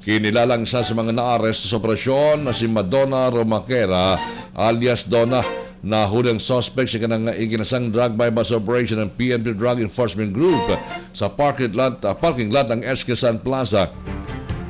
Kinilalang siya sa mga naaresto sa operasyon na si Madonna Romaquera alias Donna, na huling suspect sa kanang iginasang drug bypass operation ng PNP Drug Enforcement Group sa parking lot ng Esquesan Plaza.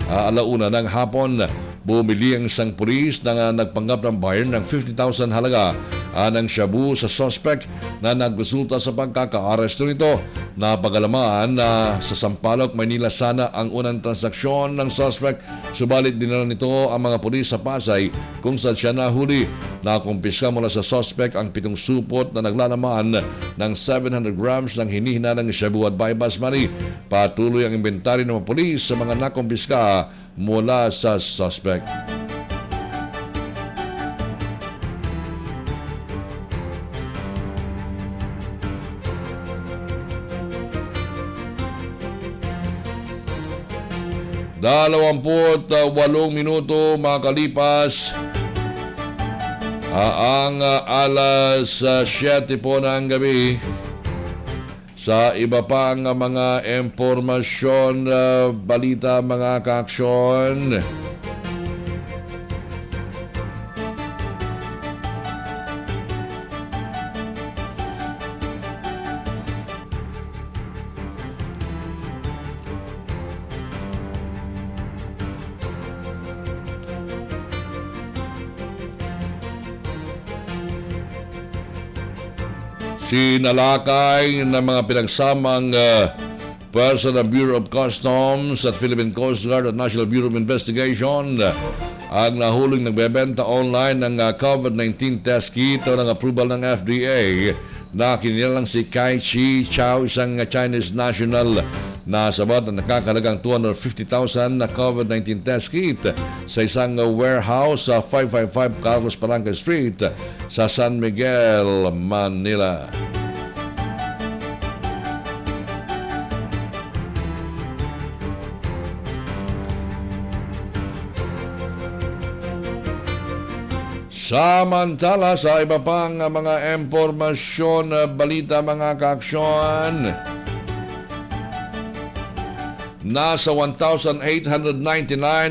Alauna ng hapon, bumili ang isang pulis na nagpanggap ng buyer ng 50,000 halaga ng shabu sa suspect na nagresulta sa pagkaka-aresto nito. Napagalamaan na sa Sampaloc, Maynila sana ang unang transaksyon ng suspect, subalit dinala nito ang mga pulis sa Pasay kung saan siya nahuli. Nakumpiska mula sa suspect ang 7 supot na naglalaman ng 700 grams ng hinihinalang shabu at bypass money. Patuloy ang inventory ng mga pulis sa mga nakumpiska mula sa suspect. Dalawamput 8 minuto makalipas ang alas 7 po ng gabi. Sa iba pang mga impormasyon, balita mga kaaksyon. Sinalakay ng mga pinagsamang pwersa ng Bureau of Customs at Philippine Coast Guard at National Bureau of Investigation ang nahuling nagbebenta online ng COVID-19 test kit ng approval ng FDA na kinilalang si Kai Chi Chow, isang Chinese national, na sabat na nakakalagang 250,000 na COVID-19 test kit sa isang warehouse sa 555 Carlos Palanca Street sa San Miguel, Manila. Samantala, sa iba pang mga impormasyon, balita mga kaaksyon, nasa 1,899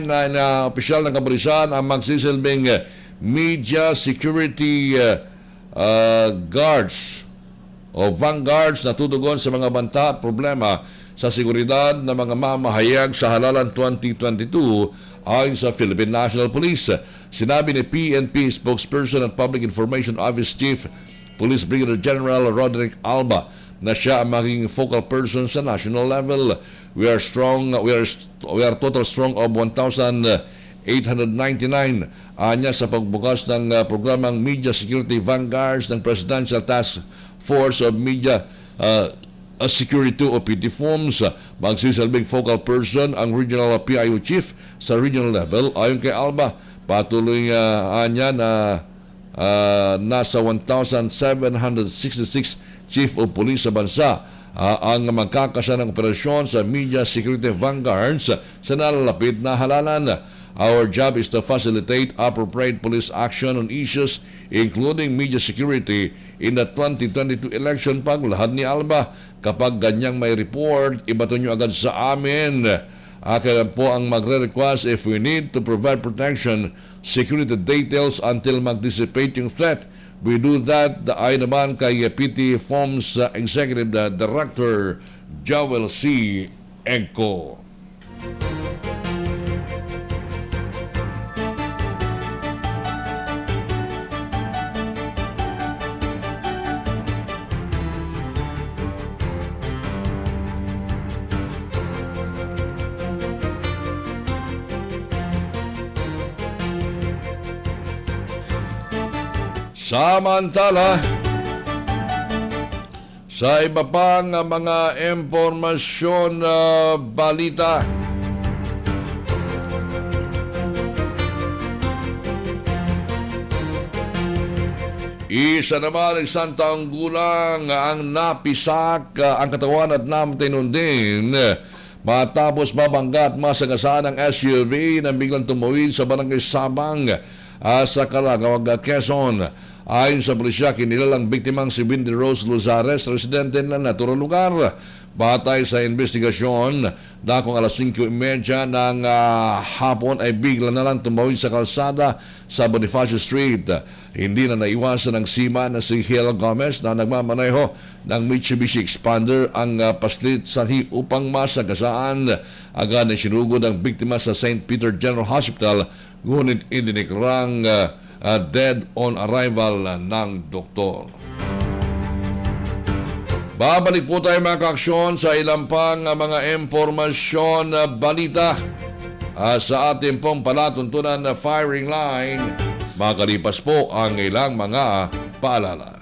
na opisyal ng kapulisan ang magsisilbing media security guards o vanguards na tutugon sa mga banta at problema sa seguridad ng mga mamahayag sa halalan 2022 ayon sa Philippine National Police. Sinabi ni PNP spokesperson at Public Information Office Chief Police Brigadier General Roderick Alba na siya ang maging focal person sa national level. We are total strong of 1,899 899 anya sa pagbukas ng programang Media Security Vanguards ng Presidential Task Force of Media Security o PTFOMS. Magsisilbing focal person ang Regional PIO Chief sa regional level. Ayon kay Alba, patuloy anya na nasa 1,766 Chief of Police sa bansa ang magkakasa ng operasyon sa Media Security Vanguards sa nalalapit na halalan. Our job is to facilitate appropriate police action on issues including media security in the 2022 election. Paglahad ni Alba, kapag ganyang may report, ibato nyo agad sa amin. Kaya po ang magre-request if we need to provide protection, security details until mag-dissipate yung threat. We do that. Ayon naman kay PT FOMS Executive Director Joel C. Engco. Samantala, sa iba pang mga impormasyon balita, isa naman isang taong gulang ang napisak ang katawan at namatay din matapos mabangga at masagasaan ng SUV na biglang tumawid sa barangay Sabang sa Calagawag, Quezon. Ayon sa pulisya, kinilalang biktimang si Windy Rose Luzares, residente ng naturang lugar. Batay sa investigasyon, dakong alas 5:30 ng hapon ay bigla na lang tumawid sa kalsada sa Bonifacio Street. Hindi na naiwasan ng sima na si Hiel Gomez na nagmamaneho ng Mitsubishi Expander ang paslit sanhi upang masagasaan. Agad na sinugod ang biktima sa St. Peter General Hospital, ngunit idinikrang dead on arrival ng doktor. Babalik po tayo mga kaaksyon sa ilang pang mga impormasyon na balita sa ating pong palatuntunan na firing line. Makalipas po ang ilang mga paalala.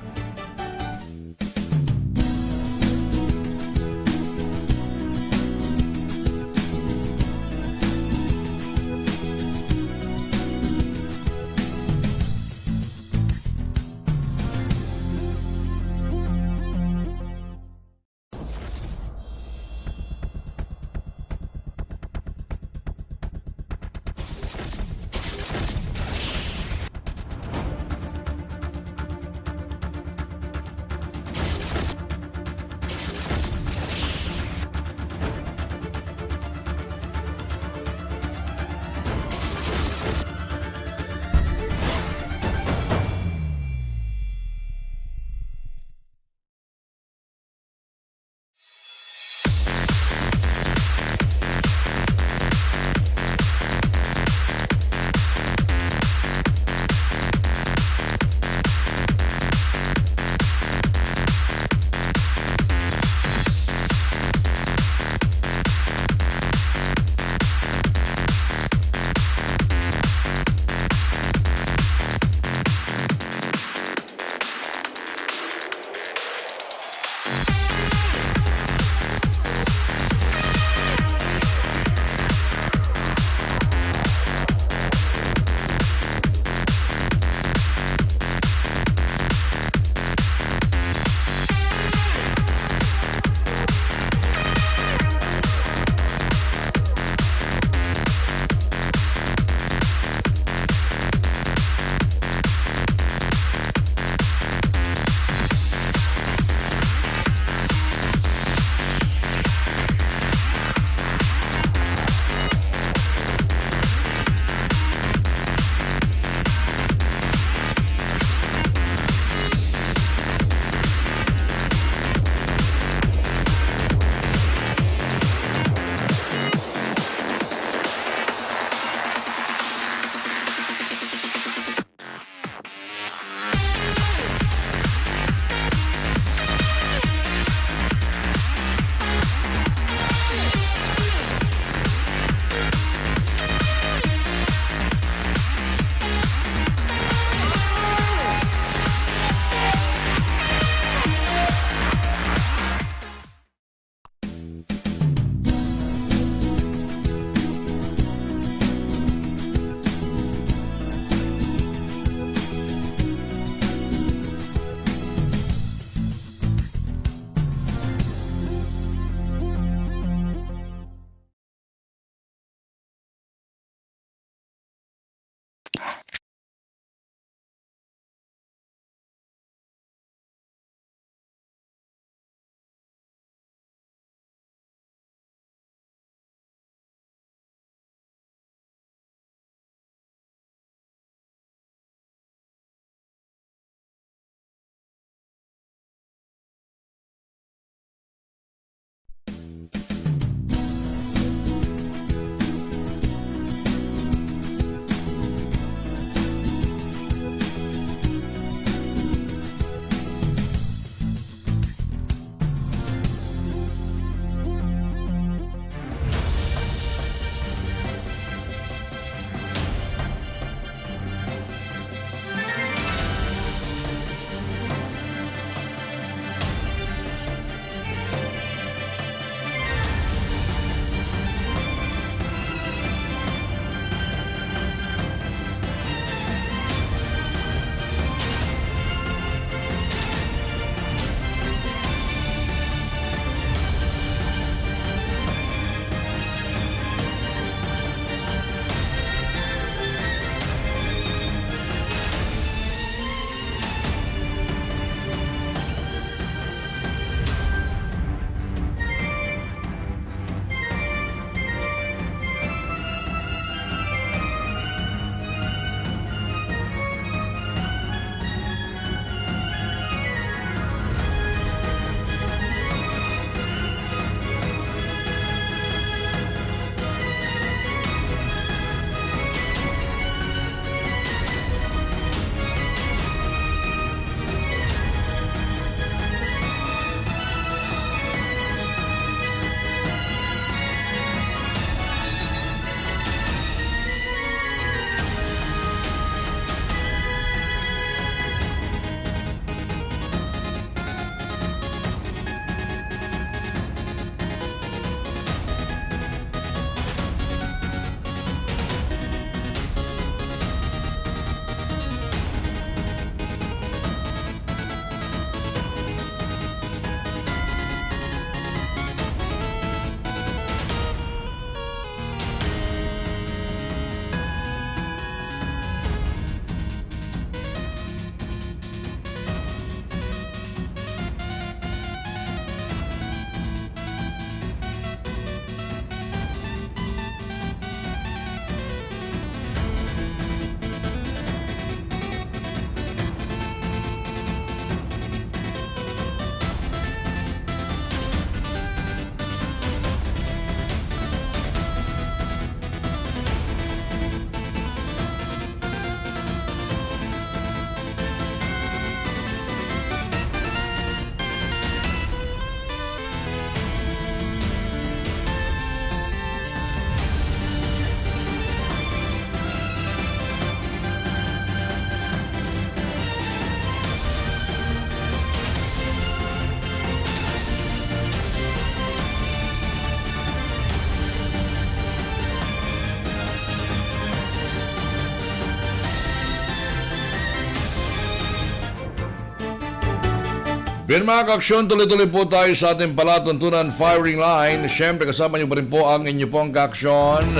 Bien mga kaaksyon, tuloy-tuloy po tayo sa ating palatuntunan firing line. Siyempre kasama niyo pa rin po ang inyo pong kaaksyon.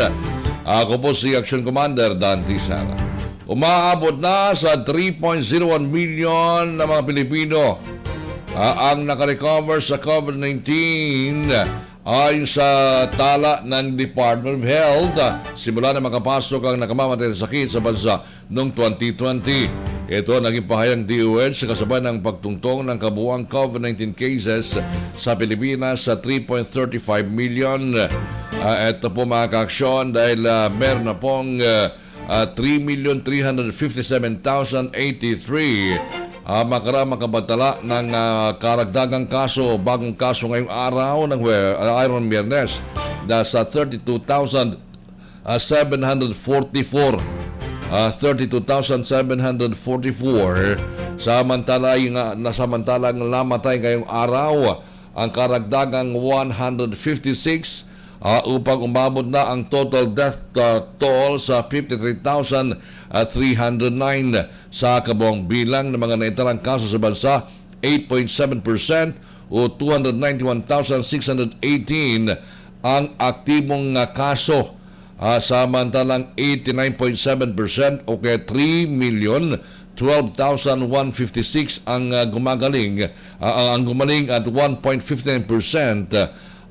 Ako po si Aksyon Kumander, Dante, Cera. Umaabot na sa 3.01 million na mga Pilipino ang nakarecover sa COVID-19 ayon sa tala ng Department of Health simula na makapasok ang nakamamatay sa sakit sa bansa noong 2020. Ito naging pahayag DOH sa kasabay ng pagtungtong ng kabuuang COVID-19 cases sa Pilipinas sa 3.35 million. Ito po mga kaaksyon dahil meron na pong 3,357,083 makabatala ng karagdagang kaso, bagong kaso ngayong araw ng Iron Miyernes na sa 32,744 samantalang namatay ngayong araw ang karagdagang 156 upang umabot na ang total death toll sa 53,309 sa kabuang bilang ng mga naitalang kaso sa bansa 8.7% o 291,618 ang aktibong kaso. Samantalang 89.7% o kaya 3,012,156 ang gumaling at 1.59%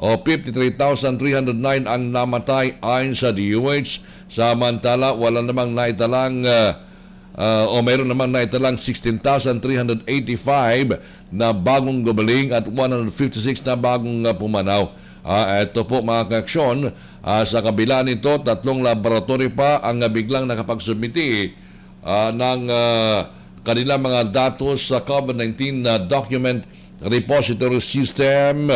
o 53,309 ang namatay ayon sa DOH. Samantala wala namang naitalang mayroon namang naitalang 16,385 na bagong gumaling at 156 na bagong pumanaw. Ito po mga kaaksyon, sa kabila nito, 3 laboratory pa ang biglang nakapagsubmiti ng kanilang mga datos sa COVID-19 Document Repository System,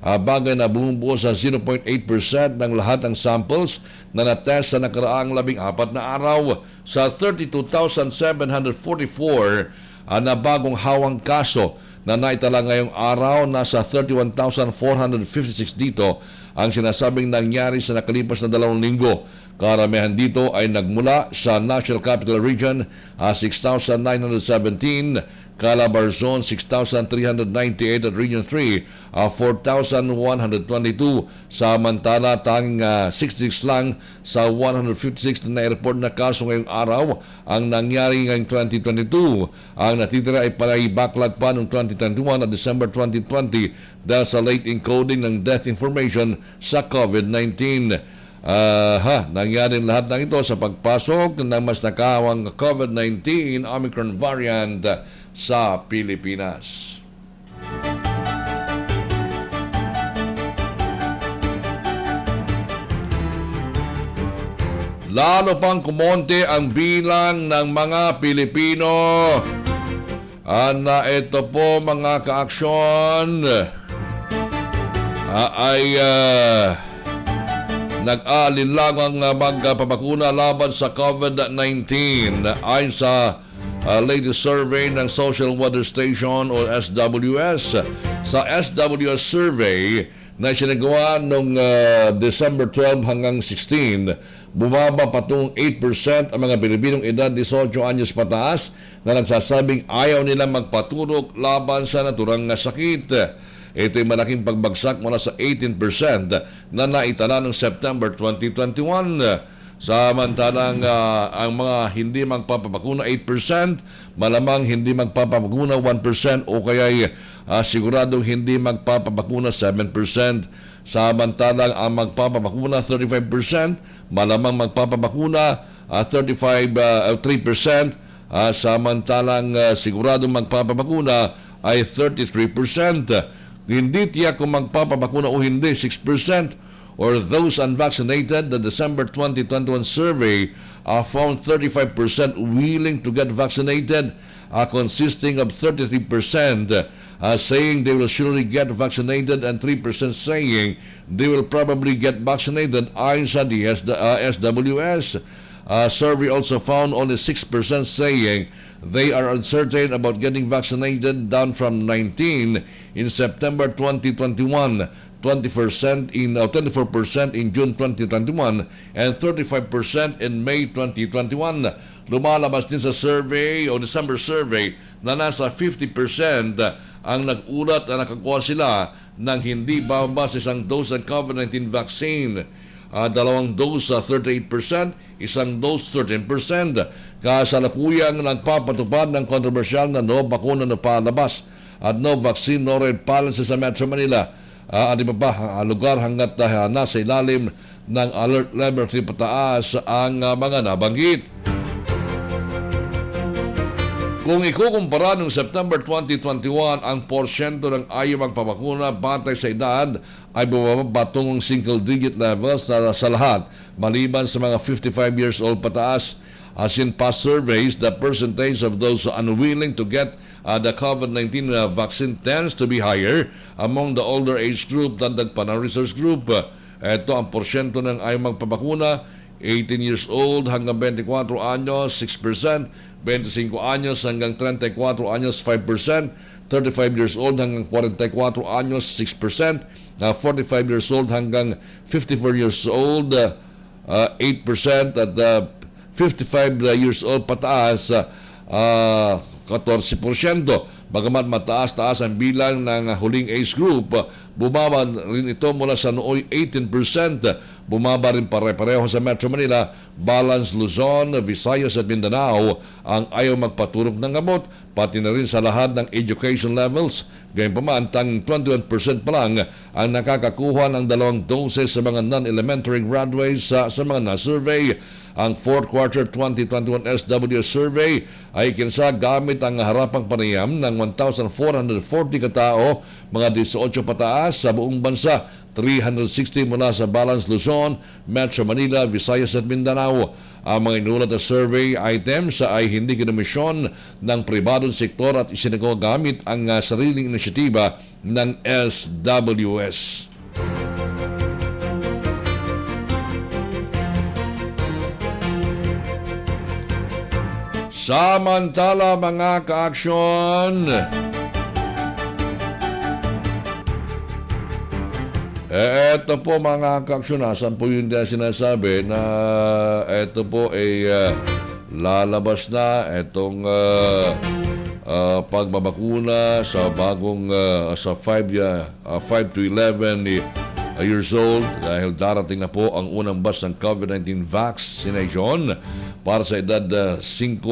bagay na bumubuo sa 0.8% ng lahat ng samples na natest sa nakaraang 14 na araw sa 32,744 na bagong hawang kaso na naitala ngayong araw. Nasa 31,456 dito ang sinasabing nangyari sa nakalipas na 2 linggo. Karamihan dito ay nagmula sa National Capital Region, 6,917, Calabarzon 6,398 at Region 3 4,122. Samantala tanging 66 lang sa 156 na na-report na kaso ngayong araw ang nangyari ngayong 2022. Ang natitira ay palay backlog pa noong 2021 at December 2020 dahil sa late encoding ng death information sa COVID-19. Nangyari lahat ng ito sa pagpasok ng mas nakawang COVID-19 Omicron variant sa Pilipinas. Lalo pang kumonte ang bilang ng mga Pilipino na ito po mga kaaksyon nag-aalilangang magpapakuna laban sa COVID-19 ayon sa latest survey ng Social Weather Station o SWS. Sa SWS survey na sinagawa noong December 12 hanggang 16, bumaba patong 8% ang mga Pilipinong edad 18 anyos pataas na nagsasabing ayaw nilang magpatulog laban sa naturang sakit. Ito ay malaking pagbagsak mula sa 18% na naitala noong September 2021. Samantalang ang mga hindi magpapabakuna 8%, malamang hindi magpapabakuna 1% o kaya siguradong hindi magpapabakuna 7%. Samantalang ang magpapabakuna 35%, malamang magpapabakuna 3%. Samantalang siguradong magpapabakuna ay 33%. Hindi tiyak kung magpapabakuna o hindi, 6%. Or those unvaccinated, the December 2021 survey found 35% willing to get vaccinated, consisting of 33% saying they will surely get vaccinated and 3% saying they will probably get vaccinated ayon sa SWS. Survey also found only 6% saying they are uncertain about getting vaccinated, down from 19 in September 2021, 24% in June 2021, and 35% in May 2021. Lumalabas din sa survey o December survey na nasa 50% ang nag-ulat na nakakuha sila ng hindi bababa sa isang dose ng COVID-19 vaccine. 2 dose 38%, isang dose 13%. Kasalukuyang nagpapatupad ng kontrobersyal na no bakuna na palabas at no vaccine no red policy sa Metro Manila. Ano pa lugar hanggat nasa ilalim ng alert level 3 pataas ang mga nabanggit. Kung ikukumpara noong September 2021, ang porsyento ng ayaw magpabakuna batay sa edad ay bumaba patungong single-digit levels sa lahat, maliban sa mga 55 years old pataas. As in past surveys, the percentage of those unwilling to get the COVID-19 vaccine tends to be higher among the older age group than the Panang Research Group. Ito ang porsyento ng ayaw magpabakuna, 18 years old hanggang 24 anyos, 6%, 25 anyos hanggang 34 anyos, 5%, 35 years old hanggang 44 anyos, 6%, 45 years old hanggang 54 years old, 8%, at 55 years old pataas, 14%. Bagamat mataas-taas ang bilang ng huling age group, bumaba rin ito mula sa nooy 18%. Bumaba rin pare-pareho sa Metro Manila, Balance, Luzon, Visayas at Mindanao ang ayaw magpaturok ng gamot, pati na rin sa lahat ng education levels. Gayunpaman, tanging 21% pa lang ang nakakakuha ng 2 doses sa mga non-elementary graduates sa mga na-survey. Ang 4th quarter 2021 SWS survey ay kinsa gamit ang harapang panayam ng 1,440 katao, mga 18 pataas sa buong bansa, 360 mula sa Balance, Luzon, Metro Manila, Visayas at Mindanao. Ang mga inulat na survey items ay hindi kinomisyon ng pribadong sektor at isinagawa gamit ang sariling inisyatiba ng SWS. Samantala mga ka-aksyon, eto po mga ka-aksyon, nasan po yung sinasabi na eto po ay lalabas na etong pagbabakuna sa bagong sa 5 to 11 years old, dahil darating na po ang unang batch ng COVID-19 vaccination para sa edad 5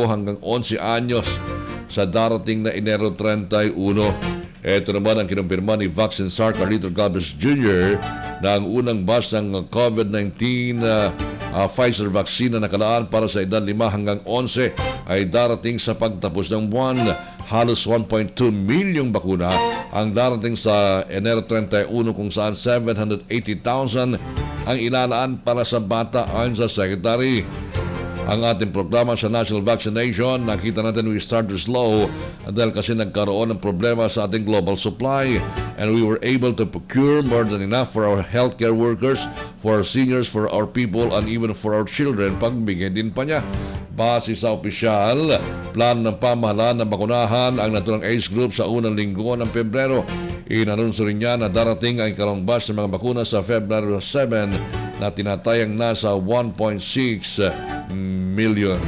hanggang 11 anyos sa darating na Enero 31. Ito naman ang kinumpirma ni Vaccine Czar Carlito Galvez Jr. na ang unang batch ng COVID-19 Pfizer vaccine na nakalaan para sa edad 5 hanggang 11 ay darating sa pagtapos ng buwan. Halos 1.2 milyong bakuna ang darating sa Enero 31, kung saan 780,000 ang ilalaan para sa bata ayon sa Secretary. Ang ating programa sa national vaccination, nakita natin we started slow dahil kasi nagkaroon ng problema sa ating global supply, and we were able to procure more than enough for our healthcare workers, for our seniors, for our people, and even for our children. Pagbigay din pa niya. Base sa opisyal, plan ng pamahalaan na bakunahan ang naturang age group sa unang linggo ng Pebrero. Inanunso rin niya na darating ang ikalawang batch ng mga bakuna sa February 7 na tinatayang nasa 1.6 million.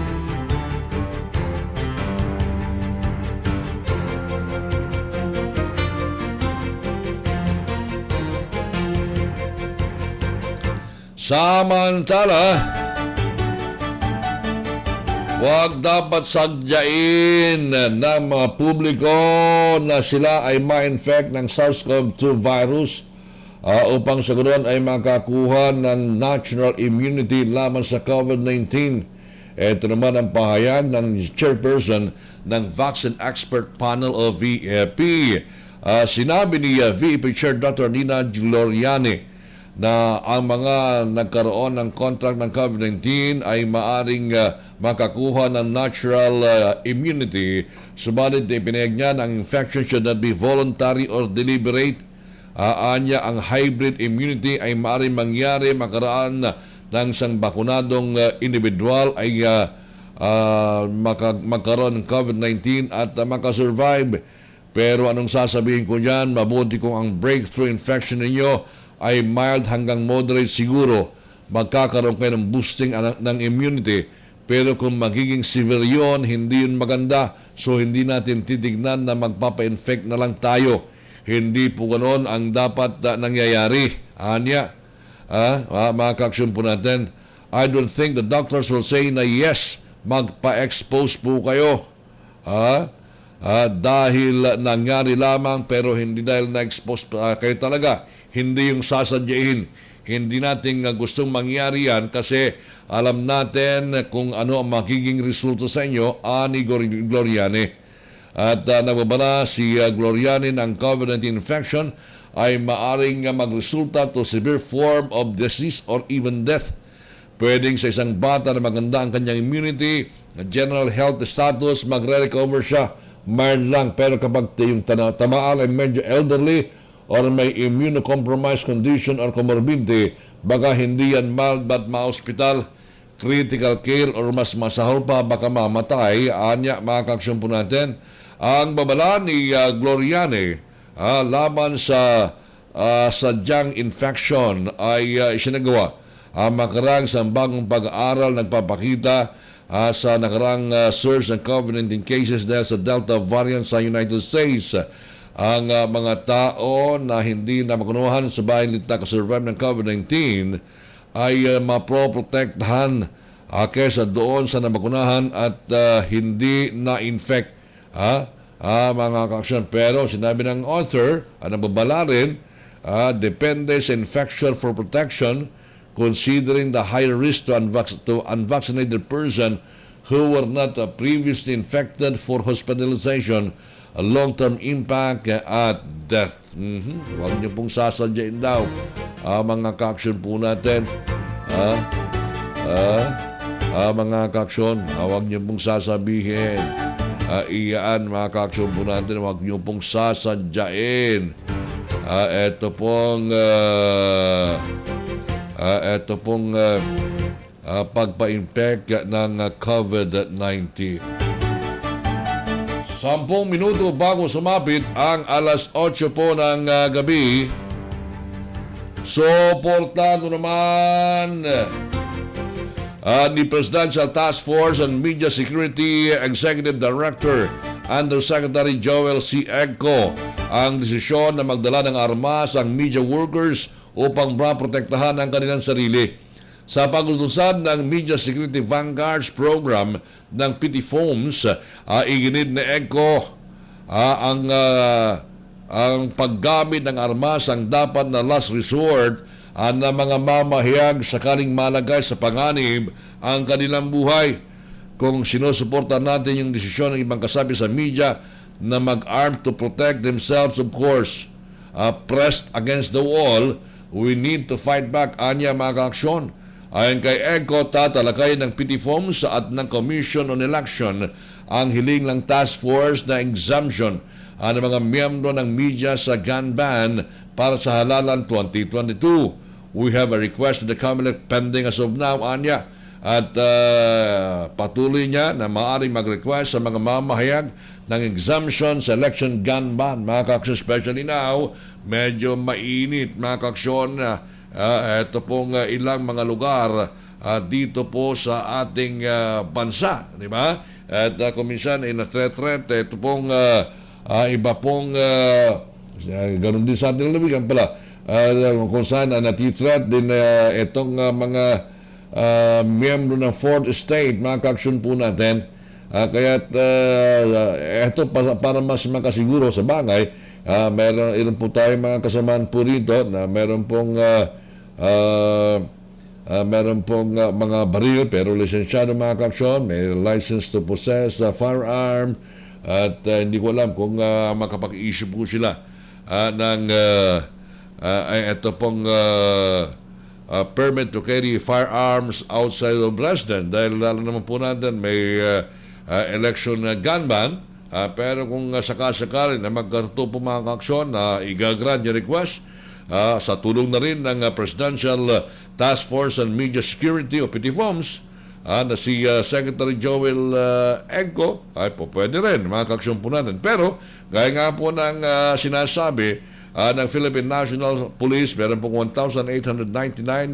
Samantala, huwag dapat sadyain ng mga publiko na sila ay ma-infect ng SARS-CoV-2 virus upang sa ganoon ay makakuha ng natural immunity laban sa COVID-19. Ito naman ang pahayag ng chairperson ng Vaccine Expert Panel o VEP. Sinabi ni VEP Chair Dr. Nina Gloriani na ang mga nagkaroon ng contract ng COVID-19 ay maaring makakuha ng natural immunity, subalit ipinahayag niya na ang infection should not be voluntary or deliberate. Anya, ang hybrid immunity ay maaaring mangyari makaraan ng isang bakunadong individual ay magkaroon ng COVID-19 at makasurvive. Pero anong sasabihin ko dyan? Mabuti kung ang breakthrough infection ninyo ay mild hanggang moderate, siguro magkakaroon kayo ng boosting ng immunity. Pero kung magiging severe yun, hindi yun maganda. So hindi natin titignan na magpapa-infect na lang tayo. Hindi po ganoon ang dapat nangyayari. Anya, mga ka-aksyon po natin, I don't think the doctors will say na yes, magpa-expose po kayo. Dahil nangyari lamang pero hindi dahil na-expose kayo talaga. Hindi yung sasadyain. Hindi natin gustong mangyari yan kasi alam natin kung ano ang magiging resulta sa inyo ani Gloriane. At nagbabala si Gloriane ng COVID-19 infection ay maaring magresulta to severe form of disease or even death. Pwedeng sa isang bata na maganda ang kanyang immunity, general health status, magre-recover siya. Mayroon lang, pero kapag yung tamaan ay medyo elderly or may immunocompromised condition or comorbidity, baka hindi yan mild but ma-hospital, critical care or mas masahol pa, baka mamatay. Anya, mga ka-aksyon po natin, ang babala ni Gloriane laban sa sadyang infection ay isinagawa. Makarang sa bagong pag-aaral nagpapakita sa nakarang surge ng COVID-19 cases dahil sa Delta variant sa United States. Ang mga tao na hindi na makunuhan sa bahay na kasurvive ng COVID-19 ay maproprotektahan kaysa doon sa namakunahan at hindi na-infect. Mga ka-aksyon. Pero sinabi ng author, nababala rin, depende sa infection for protection considering the high risk to unvaccinated person who were not previously infected for hospitalization, a long-term impact at death. Huwag niyo pong sasadyain daw, mga ka-aksyon po natin. Mga ka-aksyon, huwag niyo pong sasabihin. Iyaan, mga ka-aksyon po natin, huwag niyo pong sasadyain. Ito pong pagpa-infect ng COVID-19. 10 minuto bago sumapit ang alas 8 po ng gabi. Suportado naman ni Presidential Task Force on Media Security Executive Director Undersecretary Joel C. Egco ang desisyon na magdala ng armas ang media workers upang maprotektahan ang kanilang sarili. Sa pag-utusan ng Media Security Vanguards Program ng PT Foams, iginid ni Egco ang paggamit ng armas ang dapat na last resort na mga mamahayag sakaling malagay sa panganib ang kanilang buhay. Kung sinusuporta natin yung desisyon ng ibang kasapi sa media na mag-arm to protect themselves, of course, pressed against the wall, we need to fight back, anya mga ka-aksyon. Ayon kay Egco, tatalakay ng PT Foams at ng Commission on Election ang hiling ng task force na exemption ng mga miyembro ng media sa gun ban para sa halalan 2022. We have a request to the Comelec pending as of now, anya. At patuloy niya na maaaring mag-request sa mga mamahayag ng exemption sa election gun ban. Mga ka-aksyon, especially now, medyo mainit, mga ka-aksyon. Ito pong ilang mga lugar dito po sa ating bansa, di ba? At kung minsan threat, ito pong iba pong ganun din sa ating labigan pala, kung saan natitreat din itong mga miyembro ng Fourth Estate, mga ka-aksyon po natin. Kaya't ito para mas makasiguro sa bagay, meron po tayong mga kasamaan po rito na meron pong mga baril pero lisensyado, mga ka-aksyon, may license to possess a firearm at hindi ko alam kung makapag-issue po sila ng ito pong permit to carry firearms outside of residence dahil lalo naman po natin may election gun ban. Pero kung sakasakali na magkaroon po mga ka-aksyon na igagrant yung request sa tulong na rin ng Presidential Task Force on Media Security o PT Foams na si Secretary Joel Egco, ay po pwede rin mga ka-aksyon po natin. Pero gaya nga po ng sinasabi ng Philippine National Police, meron pong 1,899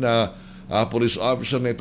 na police officer na